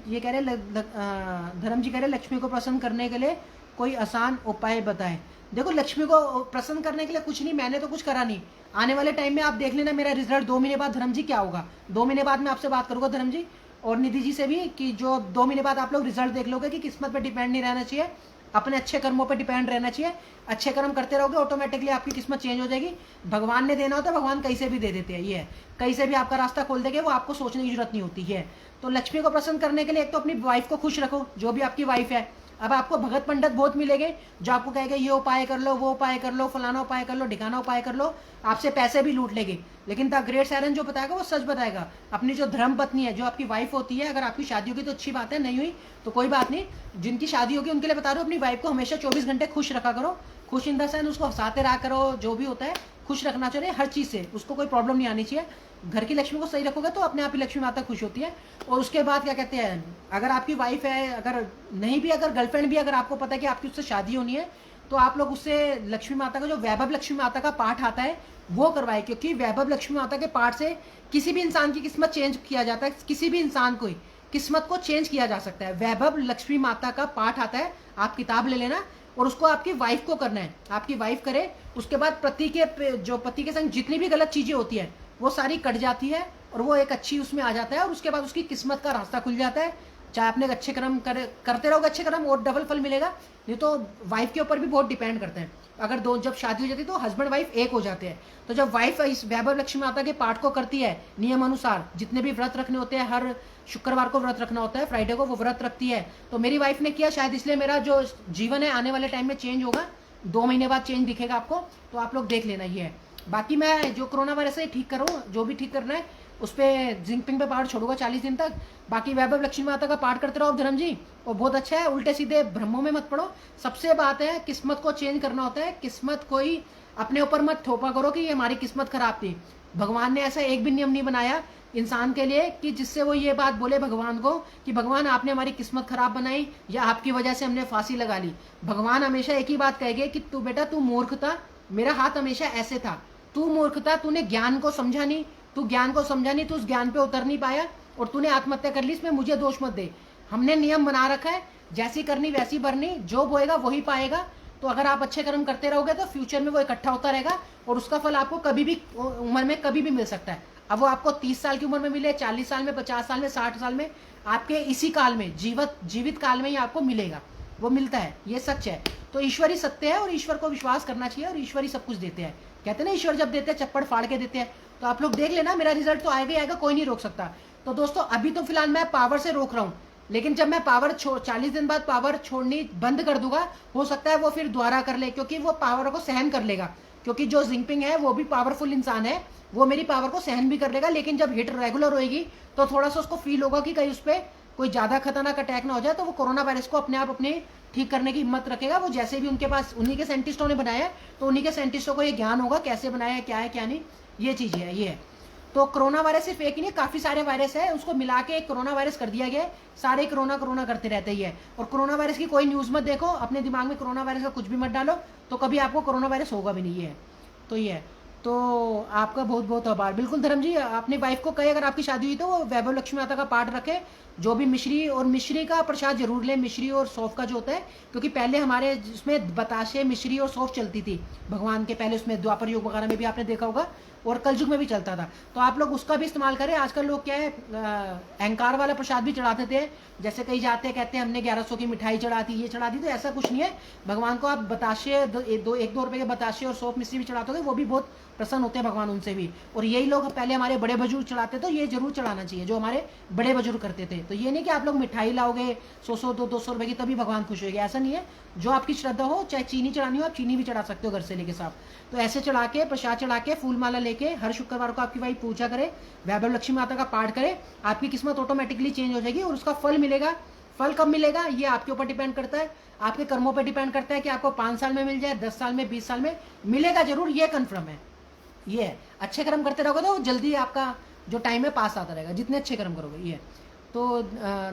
ये कह रहे धर्म जी कह रहे लक्ष्मी को प्रसन्न करने के लिए कोई आसान उपाय बताएं। देखो लक्ष्मी को प्रसन्न करने के लिए कुछ नहीं, मैंने तो कुछ करा नहीं, आने वाले टाइम में आप देख लेना मेरा रिजल्ट 2 महीने बाद। धर्म जी क्या होगा, 2 महीने बाद मैं आपसे बात करूंगा धर्म जी और निधि जी से भी, कि जो 2 महीने बाद आप लोग रिजल्ट देख लोगे कि किस्मत पे डिपेंड नहीं रहना चाहिए, अपने अच्छे कर्मों पे डिपेंड रहना चाहिए। अच्छे कर्म करते रहोगे ऑटोमेटिकली आपकी किस्मत चेंज हो जाएगी। भगवान ने देना होता है, भगवान कहीं से भी दे देते हैं, ये है, कहीं से भी आपका रास्ता खोल देंगे, वो आपको सोचने की जरूरत नहीं होती है। तो लक्ष्मी को प्रसन्न करने के लिए एक तो अपनी वाइफ को खुश रखो, जो भी आपकी वाइफ है। अब आपको भगत पंडित बहुत मिलेंगे जो आपको कहेंगे ये उपाय कर लो, वो उपाय कर लो, फलाना उपाय कर लो, ढिकाना उपाय कर लो, आपसे पैसे भी लूट लेंगे। लेकिन द ग्रेट साइरन जो बताएगा वो सच बताएगा। अपनी जो धर्म पत्नी है, जो आपकी वाइफ होती है, अगर आपकी शादी होगी तो अच्छी बात है, नहीं हुई तो कोई बात नहीं। जिनकी शादी होगी उनके लिए बता रहा हूँ, अपनी वाइफ को हमेशा 24 घंटे खुश रखा करो। खुश इन द सेंस उसको हंसाते रहा करो, जो भी होता है खुश रखना चाहिए हर चीज़ से, उसको कोई प्रॉब्लम नहीं आनी चाहिए। घर की लक्ष्मी को सही रखोगे तो अपने आप ही लक्ष्मी माता खुश होती है। और उसके बाद क्या कहते हैं, अगर आपकी वाइफ है, अगर नहीं भी, अगर गर्लफ्रेंड भी, अगर आपको पता है कि आपकी उससे शादी होनी है, तो आप लोग उससे लक्ष्मी माता का जो वैभव लक्ष्मी माता का पाठ आता है वो करवाए, क्योंकि वैभव लक्ष्मी माता के पाठ से किसी भी इंसान की किस्मत चेंज किया जाता है, किसी भी इंसान को किस्मत को चेंज किया जा सकता है। वैभव लक्ष्मी माता का पाठ आता है, आप किताब ले लेना और उसको आपकी वाइफ को करना है, आपकी वाइफ करे। उसके बाद पति के संग जितनी भी गलत चीजें होती है वो सारी कट जाती है और वो एक अच्छी उसमें आ जाता है, और उसके बाद उसकी किस्मत का रास्ता खुल जाता है। चाहे आपने अच्छे कर्म करते रहोगे अच्छे कर्म और डबल फल मिलेगा, नहीं तो वाइफ के ऊपर भी बहुत डिपेंड करते हैं। अगर दो जब शादी हो जाती है तो हस्बैंड वाइफ एक हो जाते हैं। तो जब वाइफ इस वैभव लक्ष्मी माता के पाठ को करती है नियम अनुसार, जितने भी व्रत रखने होते हैं, हर शुक्रवार को व्रत रखना होता है, फ्राइडे को वो व्रत रखती है। तो मेरी वाइफ ने किया, शायद इसलिए मेरा जो जीवन है आने वाले टाइम में चेंज होगा, 2 महीने बाद चेंज दिखेगा आपको, तो आप लोग देख लेना। ये है बाकी मैं जो कोरोना वायरस है ठीक करूँ, जो भी ठीक करना है उस पर जिंगपिंग पे पाठ छोड़ूंगा 40 दिन तक। बाकी वैभव लक्ष्मी माता का पाठ करते रहो धर्म जी, और बहुत अच्छा है। उल्टे सीधे भ्रमों में मत पड़ो। सबसे बात है किस्मत को चेंज करना होता है, किस्मत कोई अपने ऊपर मत थोपा करो कि ये हमारी किस्मत खराब थी। भगवान ने ऐसा एक भी नियम नहीं बनाया इंसान के लिए कि जिससे वो ये बात बोले भगवान को कि भगवान आपने हमारी किस्मत खराब बनाई या आपकी वजह से हमने फांसी लगा ली। भगवान हमेशा एक ही बात कहेंगे कि तू बेटा तू मूर्ख था, मेरा हाथ हमेशा ऐसे था, तू मूर्ख था, तूने ज्ञान को समझा नहीं, तू ज्ञान को समझा नहीं, तू उस ज्ञान पे उतर नहीं पाया और तूने आत्महत्या कर ली, इसमें मुझे दोष मत दे। हमने नियम बना रखा है, जैसी करनी वैसी भरनी, जो बोएगा वही पाएगा। तो अगर आप अच्छे कर्म करते रहोगे तो फ्यूचर में वो इकट्ठा होता रहेगा और उसका फल आपको कभी भी उम्र में कभी भी मिल सकता है। अब वो आपको 30 साल की उम्र में मिले, 40 साल में, 50 साल में, 60 साल में, आपके इसी काल में, जीवित काल में ही आपको मिलेगा, वो मिलता है, ये सच है। तो ईश्वर ही सत्य है और ईश्वर को विश्वास करना चाहिए और ईश्वर ही सब कुछ देते हैं। कहते हैं ना ईश्वर जब देते हैं चप्पड़ फाड़ के देते हैं। तो आप लोग देख लेना, मेरा रिजल्ट तो आएगा ही आएगा, कोई नहीं रोक सकता। तो दोस्तों अभी तो फिलहाल मैं पावर से रोक रहा हूँ, लेकिन जब मैं पावर 40 दिन बाद पावर छोड़नी बंद कर दूंगा, हो सकता है वो फिर दोबारा कर ले, क्योंकि वो पावर को सहन कर लेगा। क्योंकि जो जिंगपिंग है वो भी पावरफुल इंसान है, वो मेरी पावर को सहन भी कर लेगा। लेकिन जब हिट रेगुलर होगी तो थोड़ा सा उसको फील होगा कि कहीं उस पर कोई ज्यादा खतरनाक अटैक ना हो जाए, तो वो कोरोना वायरस को अपने आप अपने ठीक करने की हिम्मत रखेगा। वो जैसे भी उनके पास उन्हीं के साइंटिस्टों ने बनाया है, तो उन्हीं के साइंटिस्टों को ये ज्ञान होगा कैसे बनाया है, क्या नहीं, ये चीज है, ये है। तो कोरोना वायरस सिर्फ एक ही नहीं, काफी सारे वायरस है, उसको मिला के एक कोरोना वायरस कर दिया गया है। सारे कोरोना करते रहते ही है। और कोरोना वायरस की कोई न्यूज मत देखो, अपने दिमाग में कोरोना वायरस का कुछ भी मत डालो, तो कभी आपको कोरोना वायरस होगा भी नहीं है। तो ये है। तो आपका बहुत बहुत आभार। बिल्कुल धर्म जी, अपनी वाइफ को कहे अगर आपकी शादी हुई तो वो वैभव लक्ष्मी माता का पाठ रखे, जो भी मिश्री और मिश्री का प्रसाद जरूर ले, मिश्री और सौंफ का जो होता है, क्योंकि पहले हमारे इसमें बताशे मिश्री और सौंफ चलती थी भगवान के पहले, उसमें द्वापर युग वगैरह में भी आपने देखा होगा और कलयुग में भी चलता था। तो आप लोग उसका भी इस्तेमाल करें। आजकल लोग क्या है अहंकार वाला प्रसाद भी चढ़ाते थे, जैसे कहीं जाते हैं कहते हैं हमने 1100 की मिठाई चढ़ा दी, ये चढ़ा दी, तो ऐसा कुछ नहीं है। भगवान को आप बताशे 1-2 रुपए के बताशे और सौंफ मिश्री भी चढ़ाते हो, वो भी बहुत प्रसन्न होते हैं भगवान उनसे भी। और यही लोग पहले हमारे बड़े बुजुर्ग चढ़ाते, तो ये जरूर चढ़ाना चाहिए जो हमारे बड़े बुजुर्ग करते थे। तो ये नहीं कि आप लोग मिठाई लाओगे 100 200 रुपए की तभी भगवान खुश होगा, ऐसा नहीं है। जो आपकी श्रद्धा हो, चाहे चीनी चढ़ानी हो आप चीनी भी चढ़ा सकते हो घर से लेके साफ। तो ऐसे चढ़ा के प्रसाद चढ़ा के फूल माला लेके हर शुक्रवार को आपकी वाइफ पूजा करे, वैभव लक्ष्मी माता का पाठ करे, आपकी किस्मत ऑटोमेटिकली चेंज हो जाएगी और उसका फल मिलेगा। फल कब मिलेगा ये आपके ऊपर डिपेंड करता है, आपके कर्मों पर डिपेंड करता है कि आपको 5 साल में मिल जाए, 10 साल में, 20 साल में मिलेगा जरूर, ये कन्फर्म है। ये है, अच्छे कर्म करते रहोगे तो जल्दी आपका जो टाइम है पास आता रहेगा, जितने अच्छे कर्म करोगे। ये तो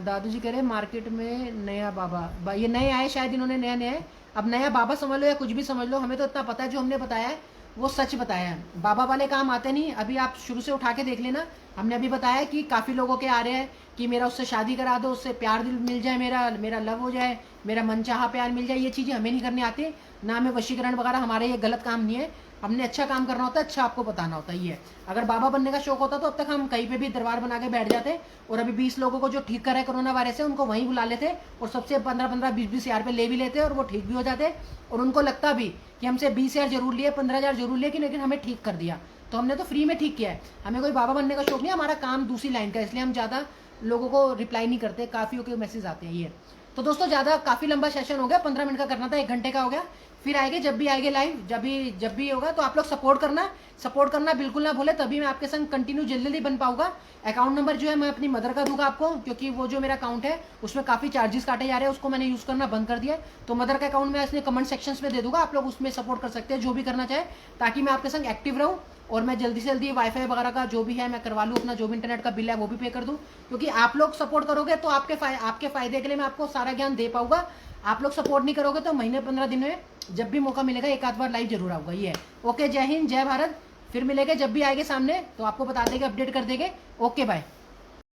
दादू जी कह रहे मार्केट में नया बाबा, ये नए आए शायद, इन्होंने नया अब नया बाबा समझ लो या कुछ भी समझ लो, हमें तो इतना पता है जो हमने बताया है वो सच बताया है। बाबा वाले काम आते नहीं, अभी आप शुरू से उठा के देख लेना। हमने अभी बताया कि काफ़ी लोगों के आ रहे हैं कि मेरा उससे शादी करा दो, उससे प्यार दिल मिल जाए, मेरा लव हो जाए, मेरा मनचाहा प्यार मिल जाए। ये चीज़ें हमें नहीं करनी आती, ना हमें वशीकरण वगैरह, हमारे ये गलत काम नहीं है। हमने अच्छा काम करना होता है, अच्छा आपको बताना होता है। ये अगर बाबा बनने का शौक होता तो अब तक हम कहीं पे भी दरबार बना के बैठ जाते और अभी 20 लोगों को जो ठीक कर रहे कोरोना वायरस है उनको वहीं बुला लेते और सबसे 15-15 20-20 हज़ार पे ले भी लेते और वो ठीक भी हो जाते और उनको लगता भी कि हमसे 20,000 जरूर लिए, 15,000 जरूर लिए, लेकिन हमें ठीक कर दिया। तो हमने तो फ्री में ठीक किया है। हमें कोई बाबा बनने का शौक नहीं, हमारा काम दूसरी लाइन का, इसलिए हम ज़्यादा लोगों को रिप्लाई नहीं करते, काफ़ी के मैसेज आते हैं। ये तो दोस्तों ज़्यादा काफ़ी लंबा सेशन हो गया, 15 मिनट का करना था, 1 घंटे का हो गया। फिर आएंगे जब भी आएंगे लाइव, जब भी होगा तो आप लोग सपोर्ट करना बिल्कुल ना भूले, तभी मैं आपके संग कंटिन्यू जल्दी बन पाऊंगा। अकाउंट नंबर जो है मैं अपनी मदर का दूंगा आपको, क्योंकि वो जो मेरा अकाउंट है उसमें काफ़ी चार्जेस काटे जा रहे हैं, उसको मैंने यूज़ करना बंद कर दिया। तो मदर का अकाउंट मैं इसमें कमेंट सेक्शन में दे दूंगा, आप लोग उसमें सपोर्ट कर सकते हैं जो भी करना चाहे, ताकि मैं आपके संग एक्टिव रहूँ और मैं जल्दी से जल्दी वाईफाई वगैरह का जो भी है मैं करवा लूँ, अपना जो भी इंटरनेट का बिल है वो भी पे कर दूँ। क्योंकि आप लोग सपोर्ट करोगे तो आपके फायदे के लिए मैं आपको सारा ज्ञान दे पाऊंगा। आप लोग सपोर्ट नहीं करोगे तो महीने 15 दिन में जब भी मौका मिलेगा 1 आध बार लाइव जरूर आऊंगा। ये है। ओके, जय हिंद, जय भारत। फिर मिलेंगे जब भी आएंगे सामने तो आपको बता देंगे, अपडेट कर देंगे। Okay bye.